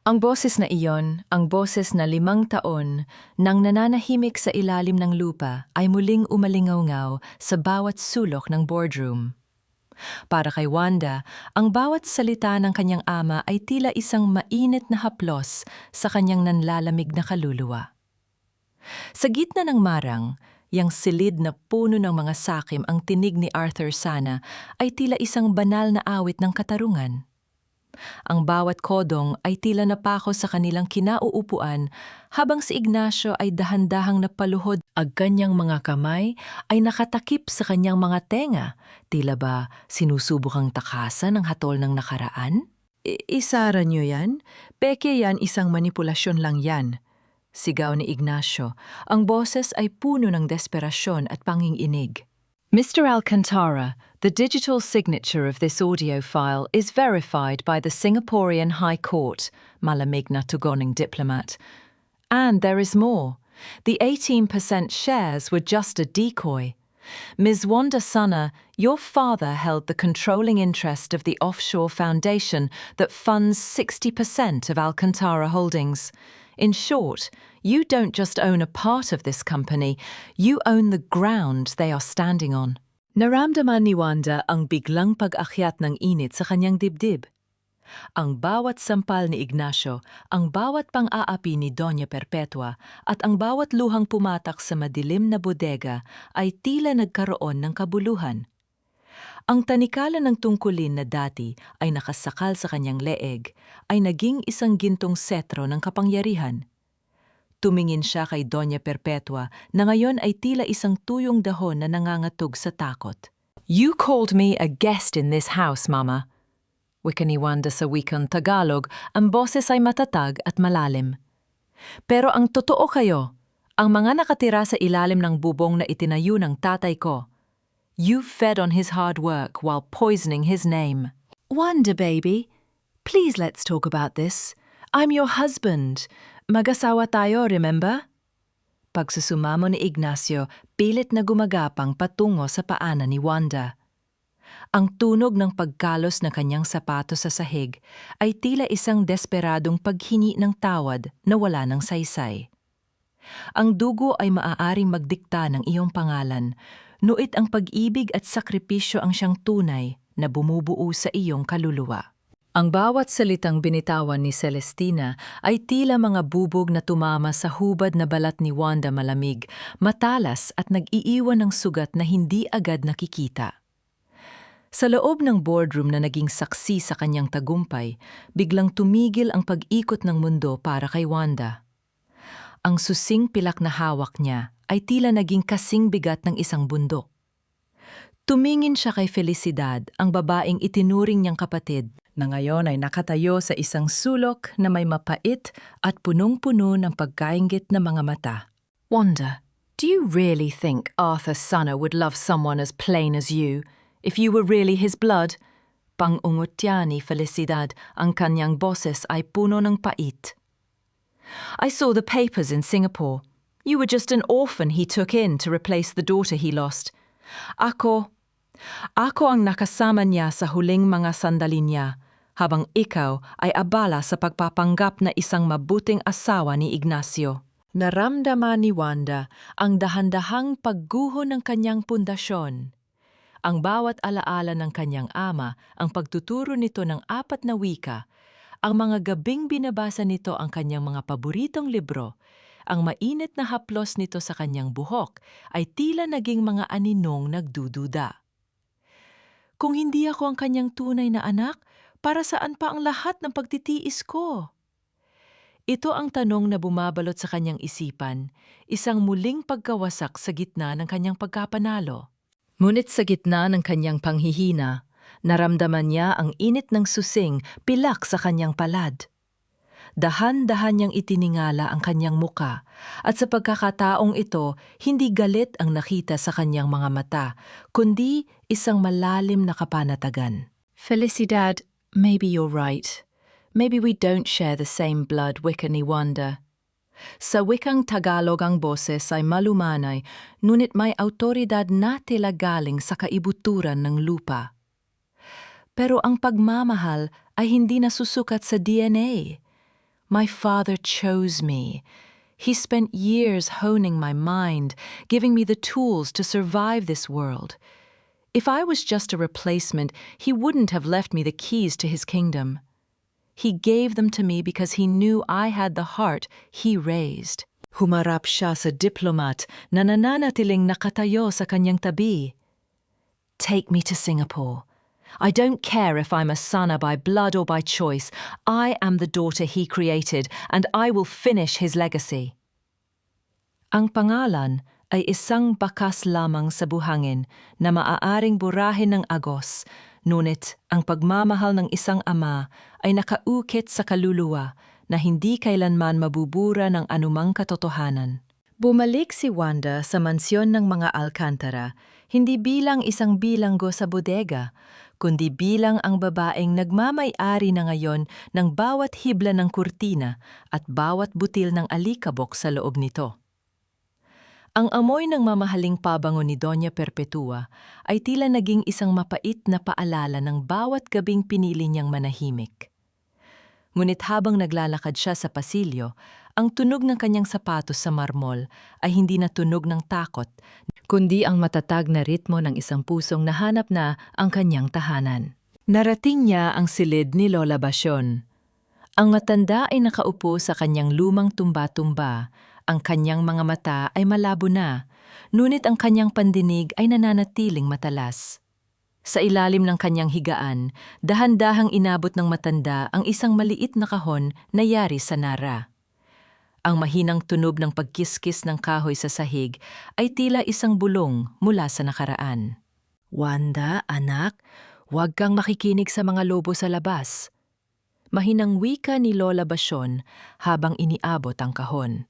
Ang boses na iyon, ang boses na 5 taon nang nananahimik sa ilalim ng lupa ay muling umalingaw-ngaw sa bawat sulok ng boardroom. Para kay Wanda, ang bawat salita ng kanyang ama ay tila isang mainit na haplos sa kanyang nanlalamig na kaluluwa. Sa gitna ng marang, yang silid na puno ng mga sakim ang tinig ni Arthur Sana ay tila isang banal na awit ng katarungan. Ang bawat kodong ay tila napako sa kanilang kinauupuan habang si Ignacio ay dahan-dahang napaluhod. Ang kanyang mga kamay ay nakatakip sa kanyang mga tenga. Tila ba sinusubukang takasan ang hatol ng nakaraan? Isara niyo yan? Peke yan, isang manipulasyon lang yan. Sigaw ni Ignacio. Ang boses ay puno ng desperasyon at panginginig. Mr. Alcantara, the digital signature of this audio file is verified by the Singaporean High Court, malamig na tugoning diplomat. And there is more. The 18% shares were just a decoy. Ms. Wanda Sana, your father held the controlling interest of the offshore foundation that funds 60% of Alcantara Holdings. In short, you don't just own a part of this company, you own the ground they are standing on. Naramdaman ni Wanda ang biglang pag-akyat ng init sa kanyang dibdib. Ang bawat sampal ni Ignacio, ang bawat pang-aapi ni Doña Perpetua, at ang bawat luhang pumatak sa madilim na bodega ay tila nagkaroon ng kabuluhan. Ang tanikala ng tungkulin na dati ay nakasakal sa kanyang leeg ay naging isang gintong setro ng kapangyarihan. Tumingin siya kay Doña Perpetua na ngayon ay tila isang tuyong dahon na nangangatog sa takot. You called me a guest in this house, Mama. Wika ni Wanda sa wikang Tagalog, ang boses ay matatag at malalim. Pero ang totoo kayo, ang mga nakatira sa ilalim ng bubong na itinayo ng tatay ko, you fed on his hard work while poisoning his name. Wanda, baby, please let's talk about this. I'm your husband. Mag-asawa tayo, remember? Pagsusumamo ni Ignacio, pilit na gumagapang patungo sa paanan ni Wanda. Ang tunog ng pagkalos ng kanyang sapatos sa sahig ay tila isang desperadong paghingi ng tawad na wala ng saysay. Ang dugo ay maaaring magdikta ng iyong pangalan, nuit ang pag-ibig at sakripisyo ang siyang tunay na bumubuo sa iyong kaluluwa. Ang bawat salitang binitawan ni Celestina ay tila mga bubog na tumama sa hubad na balat ni Wanda malamig, matalas at nag-iiwan ng sugat na hindi agad nakikita. Sa loob ng boardroom na naging saksi sa kanyang tagumpay, biglang tumigil ang pag-ikot ng mundo para kay Wanda. Ang susing pilak na hawak niya ay tila naging kasing bigat ng isang bundok. Tumingin siya kay Felicidad, ang babaeng itinuring niyang kapatid, na ngayon ay nakatayo sa isang sulok na may mapait at punong-puno ng pagkainggit na mga mata. Wanda, do you really think Arthur Sano would love someone as plain as you? If you were really his blood, pang-ungutya ni Felicidad, ang kanyang boses ay puno ng pait. I saw the papers in Singapore. You were just an orphan he took in to replace the daughter he lost. Ako ang nakasama niya sa huling mga sandali niya, habang ikaw ay abala sa pagpapanggap na isang mabuting asawa ni Ignacio. Naramdaman ni Wanda ang dahan-dahang pagguho ng kanyang pundasyon. Ang bawat alaala ng kanyang ama, ang pagtuturo nito ng 4 na wika, ang mga gabing binabasa nito ang kanyang mga paboritong libro, ang mainit na haplos nito sa kanyang buhok, ay tila naging mga aninong nagdududa. Kung hindi ako ang kanyang tunay na anak, para saan pa ang lahat ng pagtitiis ko? Ito ang tanong na bumabalot sa kanyang isipan, isang muling pagkawasak sa gitna ng kanyang pagkapanalo. Ngunit sa gitna ng kanyang panghihina, naramdaman niya ang init ng susing pilak sa kanyang palad. Dahan-dahan niyang itiningala ang kanyang muka at sa pagkakataong ito, hindi galit ang nakita sa kanyang mga mata, kundi isang malalim na kapanatagan. Felicidad, maybe you're right. Maybe we don't share the same blood, wika ni Wanda. Sa wikang Tagalog ang boses ay malumanay, ngunit may autoridad na tila galing sa kaibuturan ng lupa. Pero ang pagmamahal ay hindi nasusukat sa DNA. My father chose me. He spent years honing my mind, giving me the tools to survive this world. If I was just a replacement, he wouldn't have left me the keys to his kingdom. He gave them to me because he knew I had the heart he raised. Humarap siya sa diplomat na nananatiling nakatayo sa kanyang tabi. Take me to Singapore. I don't care if I'm a Sana by blood or by choice. I am the daughter he created, and I will finish his legacy. Ang pangalan ay isang bakas lamang sa buhangin na maaaring burahin ng agos, ngunit ang pagmamahal ng isang ama ay nakaukit sa kaluluwa na hindi kailanman mabubura ng anumang katotohanan. Bumalik si Wanda sa mansyon ng mga Alcantara, hindi bilang isang bilanggo sa bodega, kundi bilang ang babaeng nagmamay-ari na ngayon ng bawat hibla ng kurtina at bawat butil ng alikabok sa loob nito. Ang amoy ng mamahaling pabango ni Doña Perpetua ay tila naging isang mapait na paalala ng bawat gabing pinili niyang manahimik. Ngunit habang naglalakad siya sa pasilyo, ang tunog ng kanyang sapatos sa marmol ay hindi na tunog ng takot, kundi ang matatag na ritmo ng isang pusong nahanap na ang kanyang tahanan. Narating niya ang silid ni Lola Basyon. Ang matanda ay nakaupo sa kanyang lumang tumba-tumba. Ang kanyang mga mata ay malabo na, ngunit ang kanyang pandinig ay nananatiling matalas. Sa ilalim ng kanyang higaan, dahan-dahang inabot ng matanda ang isang maliit na kahon na yari sa nara. Ang mahinang tunog ng pagkiskis ng kahoy sa sahig ay tila isang bulong mula sa nakaraan. Wanda, anak, Huwag kang makikinig sa mga lobo sa labas. Mahinang wika ni Lola Basyon habang iniabot ang kahon.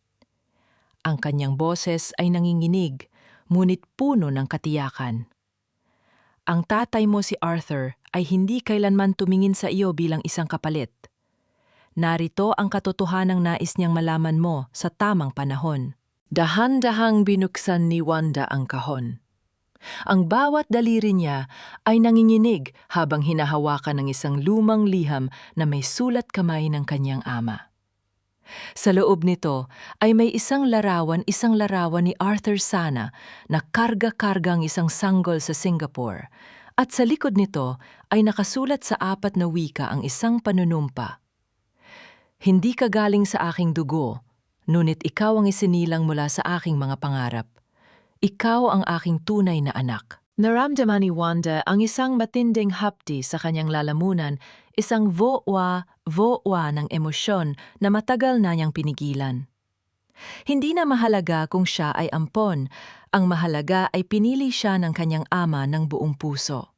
Ang kanyang boses ay nanginginig, ngunit puno ng katiyakan. Ang tatay mo si Arthur ay hindi kailanman tumingin sa iyo bilang isang kapalit. Narito ang katotohanang nais niyang malaman mo sa tamang panahon. Dahan-dahang binuksan ni Wanda ang kahon. Ang bawat daliri niya ay nanginginig habang hinahawakan ng isang lumang liham na may sulat kamay ng kanyang ama. Sa loob nito ay may isang larawan ni Arthur Sana na karga-kargang isang sanggol sa Singapore. At sa likod nito ay nakasulat sa 4 na wika ang isang panunumpa. Hindi ka galing sa aking dugo, ngunit ikaw ang isinilang mula sa aking mga pangarap. Ikaw ang aking tunay na anak. Naramdaman ni Wanda ang isang matinding hapdi sa kanyang lalamunan, isang vowa ng emosyon na matagal na niyang pinigilan. Hindi na mahalaga kung siya ay ampon, ang mahalaga ay pinili siya ng kanyang ama ng buong puso.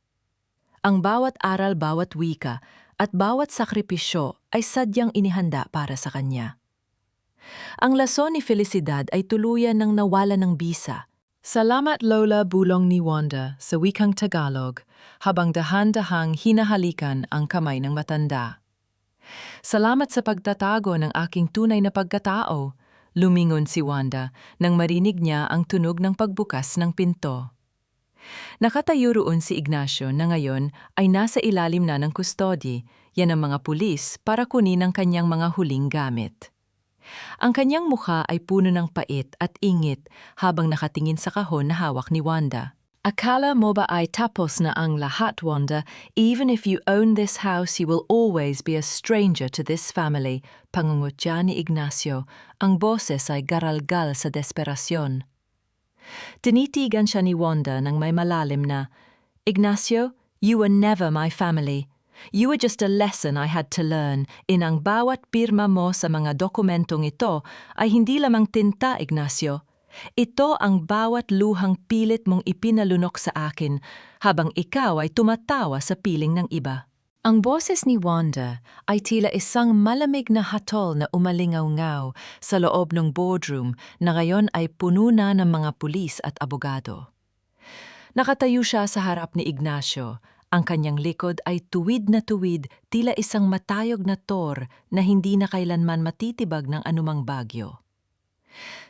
Ang bawat aral, bawat wika, at bawat sakripisyo ay sadyang inihanda para sa kanya. Ang lason ni Felicidad ay tuluyan ng nawala ng bisa. Salamat Lola, bulong ni Wanda sa wikang Tagalog habang dahan-dahang hinahalikan ang kamay ng matanda. Salamat sa pagtatago ng aking tunay na pagkatao, lumingon si Wanda nang marinig niya ang tunog ng pagbukas ng pinto. Nakatayo roon si Ignacio na ngayon ay nasa ilalim na ng kustodye, yan ang mga pulis para kunin ang kanyang mga huling gamit. Ang kanyang mukha ay puno ng pait at ingit habang nakatingin sa kahon na hawak ni Wanda. Akala mo ba ay tapos na ang lahat, Wanda? Even if you own this house, you will always be a stranger to this family, pangungutya ni Ignacio. Ang boses ay garalgal sa desperasyon. Tinitigan siya ni Wanda nang may malalim na, Ignacio, you were never my family. You were just a lesson I had to learn. Ang bawat pirma mo sa mga dokumentong ito ay hindi lamang tinta, Ignacio. Ito ang bawat luhang pilit mong ipinalunok sa akin habang ikaw ay tumatawa sa piling ng iba. Ang boses ni Wanda ay tila isang malamig na hatol na umalingaw-ngaw sa loob ng boardroom na ngayon ay puno na ng mga pulis at abogado. Nakatayo siya sa harap ni Ignacio. Ang kanyang likod ay tuwid na tuwid, tila isang matayog na tor na hindi na kailanman matitibag ng anumang bagyo.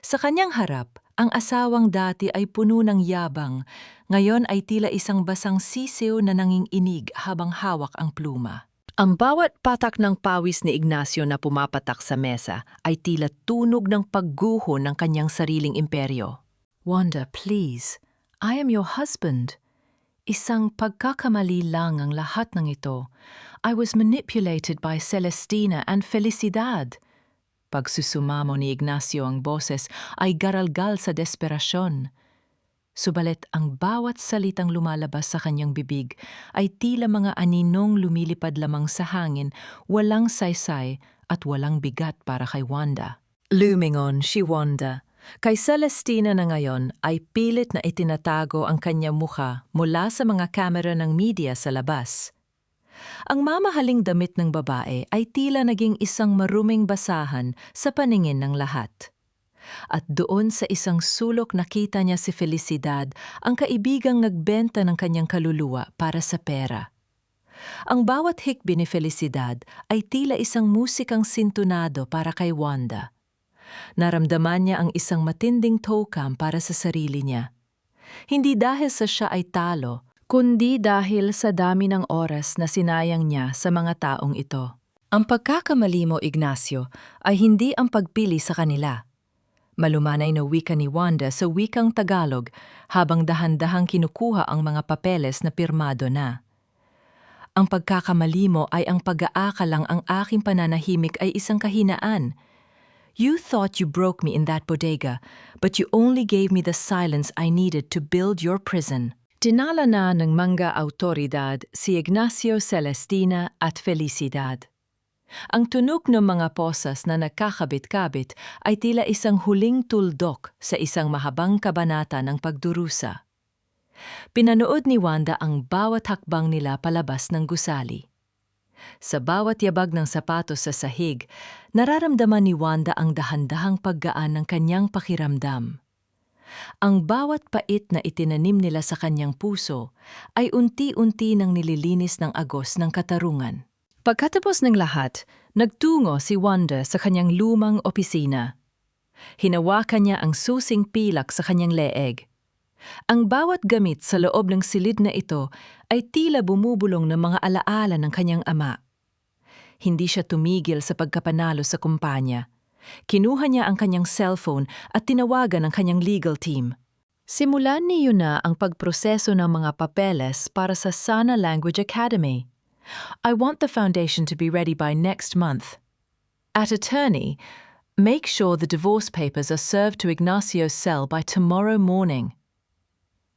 Sa kanyang harap, ang asawang dati ay puno ng yabang, ngayon ay tila isang basang sisiw na nanginginig habang hawak ang pluma. Ang bawat patak ng pawis ni Ignacio na pumapatak sa mesa ay tila tunog ng pagguho ng kanyang sariling imperyo. Wanda, please, I am your husband. Isang pagkakamali lang ang lahat ng ito. I was manipulated by Celestina and Felicidad. Pagsusumamo ni Ignacio ang boses ay garalgal sa desperasyon. Subalit ang bawat salitang lumalabas sa kanyang bibig ay tila mga aninong lumilipad lamang sa hangin, walang saysay at walang bigat para kay Wanda. Lumingon si Wanda. Kay Celestina na ngayon ay pilit na itinatago ang kanyang mukha mula sa mga kamera ng media sa labas. Ang mamahaling damit ng babae ay tila naging isang maruming basahan sa paningin ng lahat. At doon sa isang sulok nakita niya si Felicidad, ang kaibigang nagbenta ng kanyang kaluluwa para sa pera. Ang bawat hikbi ni Felicidad ay tila isang musikang sintunado para kay Wanda. Naramdaman niya ang isang matinding tokam para sa sarili niya. Hindi dahil sa siya ay talo, kundi dahil sa dami ng oras na sinayang niya sa mga taong ito. Ang pagkakamali mo, Ignacio, ay hindi ang pagpili sa kanila. Malumanay na wika ni Wanda sa wikang Tagalog habang dahan-dahang kinukuha ang mga papeles na pirmado na. Ang pagkakamali mo ay ang pag-aakalang ang aking pananahimik ay isang kahinaan. You thought you broke me in that bodega, but you only gave me the silence I needed to build your prison. Tinala na ng mga autoridad si Ignacio, Celestina at Felicidad. Ang tunog ng mga posas na nagkakabit-kabit ay tila isang huling tuldok sa isang mahabang kabanata ng pagdurusa. Pinanood ni Wanda ang bawat hakbang nila palabas ng gusali. Sa bawat yabag ng sapatos sa sahig, nararamdaman ni Wanda ang dahan-dahang paggaan ng kanyang pakiramdam. Ang bawat pait na itinanim nila sa kanyang puso ay unti-unti nang nililinis ng agos ng katarungan. Pagkatapos ng lahat, nagtungo si Wanda sa kanyang lumang opisina. Hinawakan niya ang susing pilak sa kanyang leeg. Ang bawat gamit sa loob ng silid na ito ay tila bumubulong ng mga alaala ng kanyang ama. Hindi siya tumigil sa pagkapanalo sa kumpanya. Kinuha niya ang kanyang cellphone at tinawagan ang kanyang legal team. Simulan niyo na ang pagproseso ng mga papeles para sa Sana Language Academy. I want the foundation to be ready by next month. At attorney, make sure the divorce papers are served to Ignacio's cell by tomorrow morning.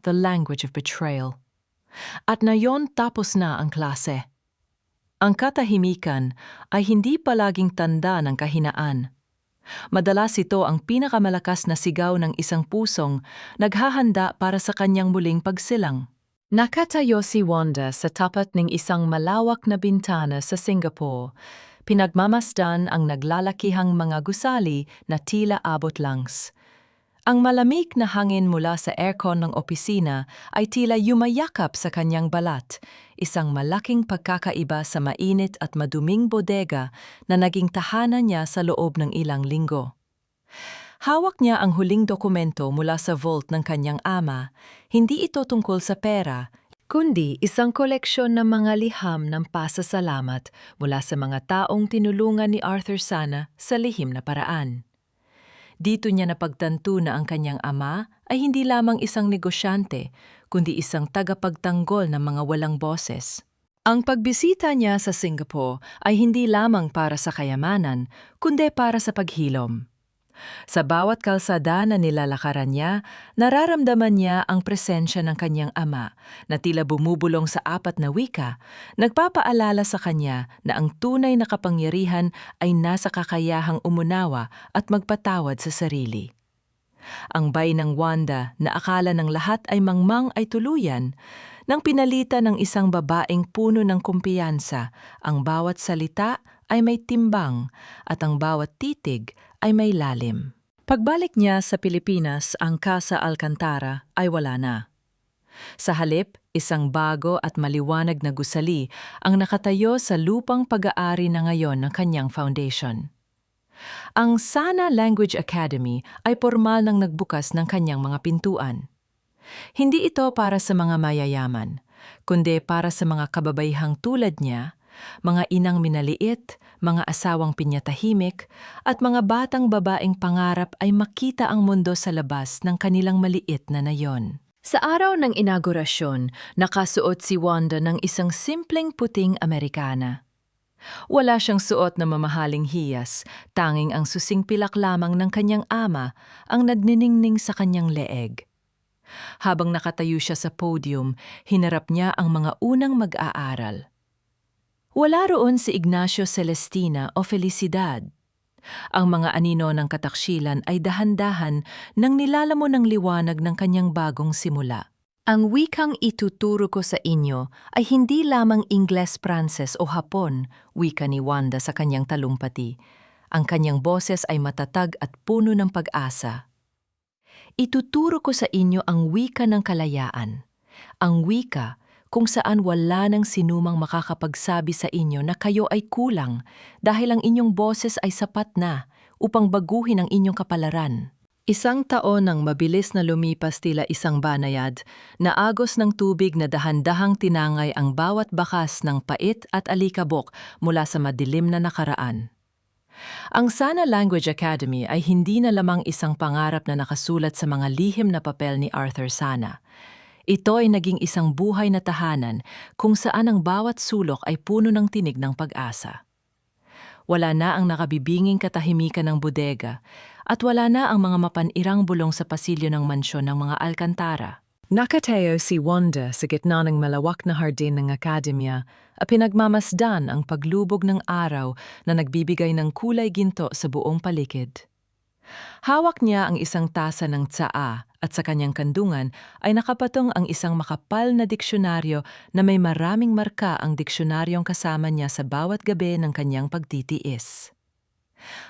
The language of betrayal. At nayon tapos na ang klase. Ang katahimikan ay hindi palaging tanda ng kahinaan. Madalas ito ang pinakamalakas na sigaw ng isang pusong naghahanda para sa kanyang muling pagsilang. Nakatayo si Wanda sa tapat ng isang malawak na bintana sa Singapore. Pinagmamasdan ang naglalakihang mga gusali na tila abot langs. Ang malamig na hangin mula sa aircon ng opisina ay tila yumayakap sa kanyang balat, isang malaking pagkakaiba sa mainit at maduming bodega na naging tahanan niya sa loob ng ilang linggo. Hawak niya ang huling dokumento mula sa vault ng kanyang ama. Hindi ito tungkol sa pera, kundi isang koleksyon ng mga liham ng pasasalamat mula sa mga taong tinulungan ni Arthur Sana sa lihim na paraan. Dito niya napagtanto na ang kanyang ama ay hindi lamang isang negosyante, kundi isang tagapagtanggol ng mga walang boses. Ang pagbisita niya sa Singapore ay hindi lamang para sa kayamanan, kundi para sa paghilom. Sa bawat kalsada na nilalakaran niya, nararamdaman niya ang presensya ng kanyang ama na tila bumubulong sa 4 na wika, nagpapaalala sa kanya na ang tunay na kapangyarihan ay nasa kakayahang umunawa at magpatawad sa sarili. Ang bay ng Wanda na akala ng lahat ay mangmang ay tuluyan, nang pinalitan ng isang babaeng puno ng kumpiyansa, ang bawat salita ay may timbang at ang bawat titig ay may lalim. Pagbalik niya sa Pilipinas, ang Casa Alcantara ay wala na. Sa halip, isang bago at maliwanag na gusali ang nakatayo sa lupang pag-aari na ngayon ng kanyang foundation. Ang Sana Language Academy ay pormal nang nagbukas ng kanyang mga pintuan. Hindi ito para sa mga mayayaman, kundi para sa mga kababaihang tulad niya, mga inang minaliit, mga asawang pinyatahimik, at mga batang babaeng pangarap ay makita ang mundo sa labas ng kanilang maliit na nayon. Sa araw ng inaugurasyon, nakasuot si Wanda ng isang simpleng puting Amerikana. Wala siyang suot na mamahaling hiyas, tanging ang susing pilak lamang ng kanyang ama ang nagniningning sa kanyang leeg. Habang nakatayo siya sa podium, hinarap niya ang mga unang mag-aaral. Wala roon si Ignacio Celestina o Felicidad. Ang mga anino ng kataksilan ay dahan-dahan nang nilalamon ng liwanag ng kanyang bagong simula. Ang wikang ituturo ko sa inyo ay hindi lamang Ingles, Pranses o Hapon, wika ni Wanda sa kanyang talumpati. Ang kanyang boses ay matatag at puno ng pag-asa. Ituturo ko sa inyo ang wika ng kalayaan. Ang wika kung saan wala nang sinumang makakapagsabi sa inyo na kayo ay kulang dahil ang inyong boses ay sapat na upang baguhin ang inyong kapalaran. Isang taon nang mabilis na lumipas tila isang banayad, na agos ng tubig na dahan-dahang tinangay ang bawat bakas ng pait at alikabok mula sa madilim na nakaraan. Ang Sana Language Academy ay hindi na lamang isang pangarap na nakasulat sa mga lihim na papel ni Arthur Sana. Ito ay naging isang buhay na tahanan kung saan ang bawat sulok ay puno ng tinig ng pag-asa. Wala na ang nakabibinging katahimikan ng bodega at wala na ang mga mapanirang bulong sa pasilyo ng mansyon ng mga Alcantara. Nakatayo si Wanda sa gitna ng malawak na hardin ng akademya at pinagmamasdan ang paglubog ng araw na nagbibigay ng kulay ginto sa buong paligid. Hawak niya ang isang tasa ng tsaa at sa kanyang kandungan ay nakapatong ang isang makapal na diksyonaryo na may maraming marka ang diksyonaryong kasama niya sa bawat gabi ng kanyang pagtitiis.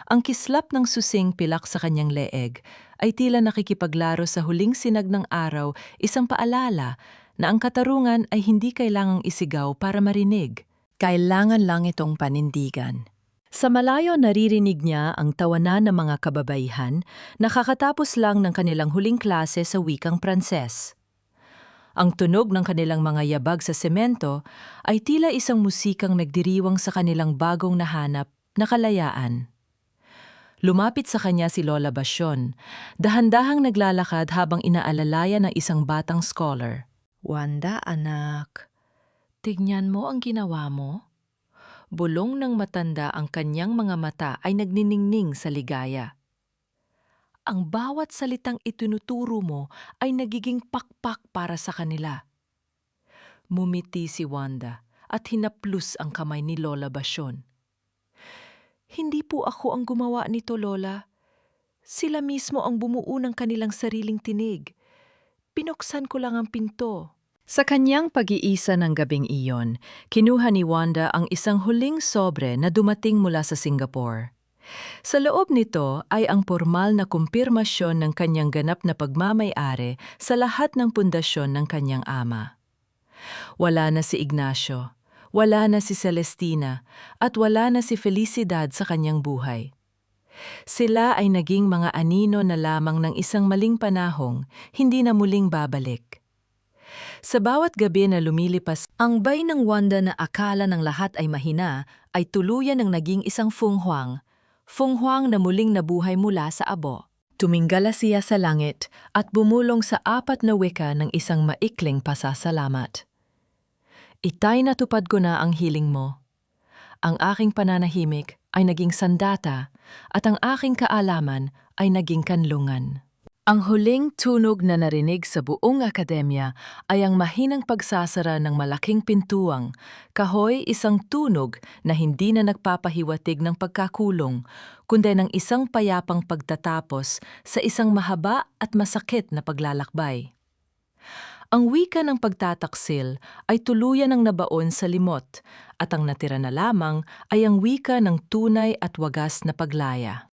Ang kislap ng susing pilak sa kanyang leeg ay tila nakikipaglaro sa huling sinag ng araw, isang paalala na ang katarungan ay hindi kailangang isigaw para marinig. Kailangan lang itong panindigan. Sa malayo naririnig niya ang tawanan ng mga kababaihan na kakatapos lang ng kanilang huling klase sa wikang Pranses. Ang tunog ng kanilang mga yabag sa semento ay tila isang musikang nagdiriwang sa kanilang bagong nahanap na kalayaan. Lumapit sa kanya si Lola Basyon, dahan-dahang naglalakad habang inaalalayan ng isang batang scholar. "Wanda, anak, tignan mo ang ginawa mo." Bulong ng matanda, ang kanyang mga mata ay nagniningning sa ligaya. Ang bawat salitang itinuturo mo ay nagiging pakpak para sa kanila. Mumiti si Wanda at hinaplos ang kamay ni Lola Basyon. "Hindi po ako ang gumawa nito, Lola. Sila mismo ang bumuo ng kanilang sariling tinig. Pinuksan ko lang ang pinto." Sa kanyang pag-iisa ng gabing iyon, kinuha ni Wanda ang isang huling sobre na dumating mula sa Singapore. Sa loob nito ay ang pormal na kumpirmasyon ng kanyang ganap na pagmamay-ari sa lahat ng pundasyon ng kanyang ama. Wala na si Ignacio, wala na si Celestina, at wala na si Felicidad sa kanyang buhay. Sila ay naging mga anino na lamang ng isang maling panahong, hindi na muling babalik. Sa bawat gabi na lumilipas, ang bay ng Wanda na akala ng lahat ay mahina, ay tuluyan ng naging isang funghuang na muling nabuhay mula sa abo. Tuminggala siya sa langit at bumulong sa 4 na wika ng isang maikling pasasalamat. "Itay, natupad ko na ang hiling mo. Ang aking pananahimik ay naging sandata at ang aking kaalaman ay naging kanlungan." Ang huling tunog na narinig sa buong akademya ay ang mahinang pagsasara ng malaking pintuang, kahoy, isang tunog na hindi na nagpapahiwatig ng pagkakulong, kundi ng isang payapang pagtatapos sa isang mahaba at masakit na paglalakbay. Ang wika ng pagtataksil ay tuluyan ng nabaon sa limot, at ang natira na lamang ay ang wika ng tunay at wagas na paglaya.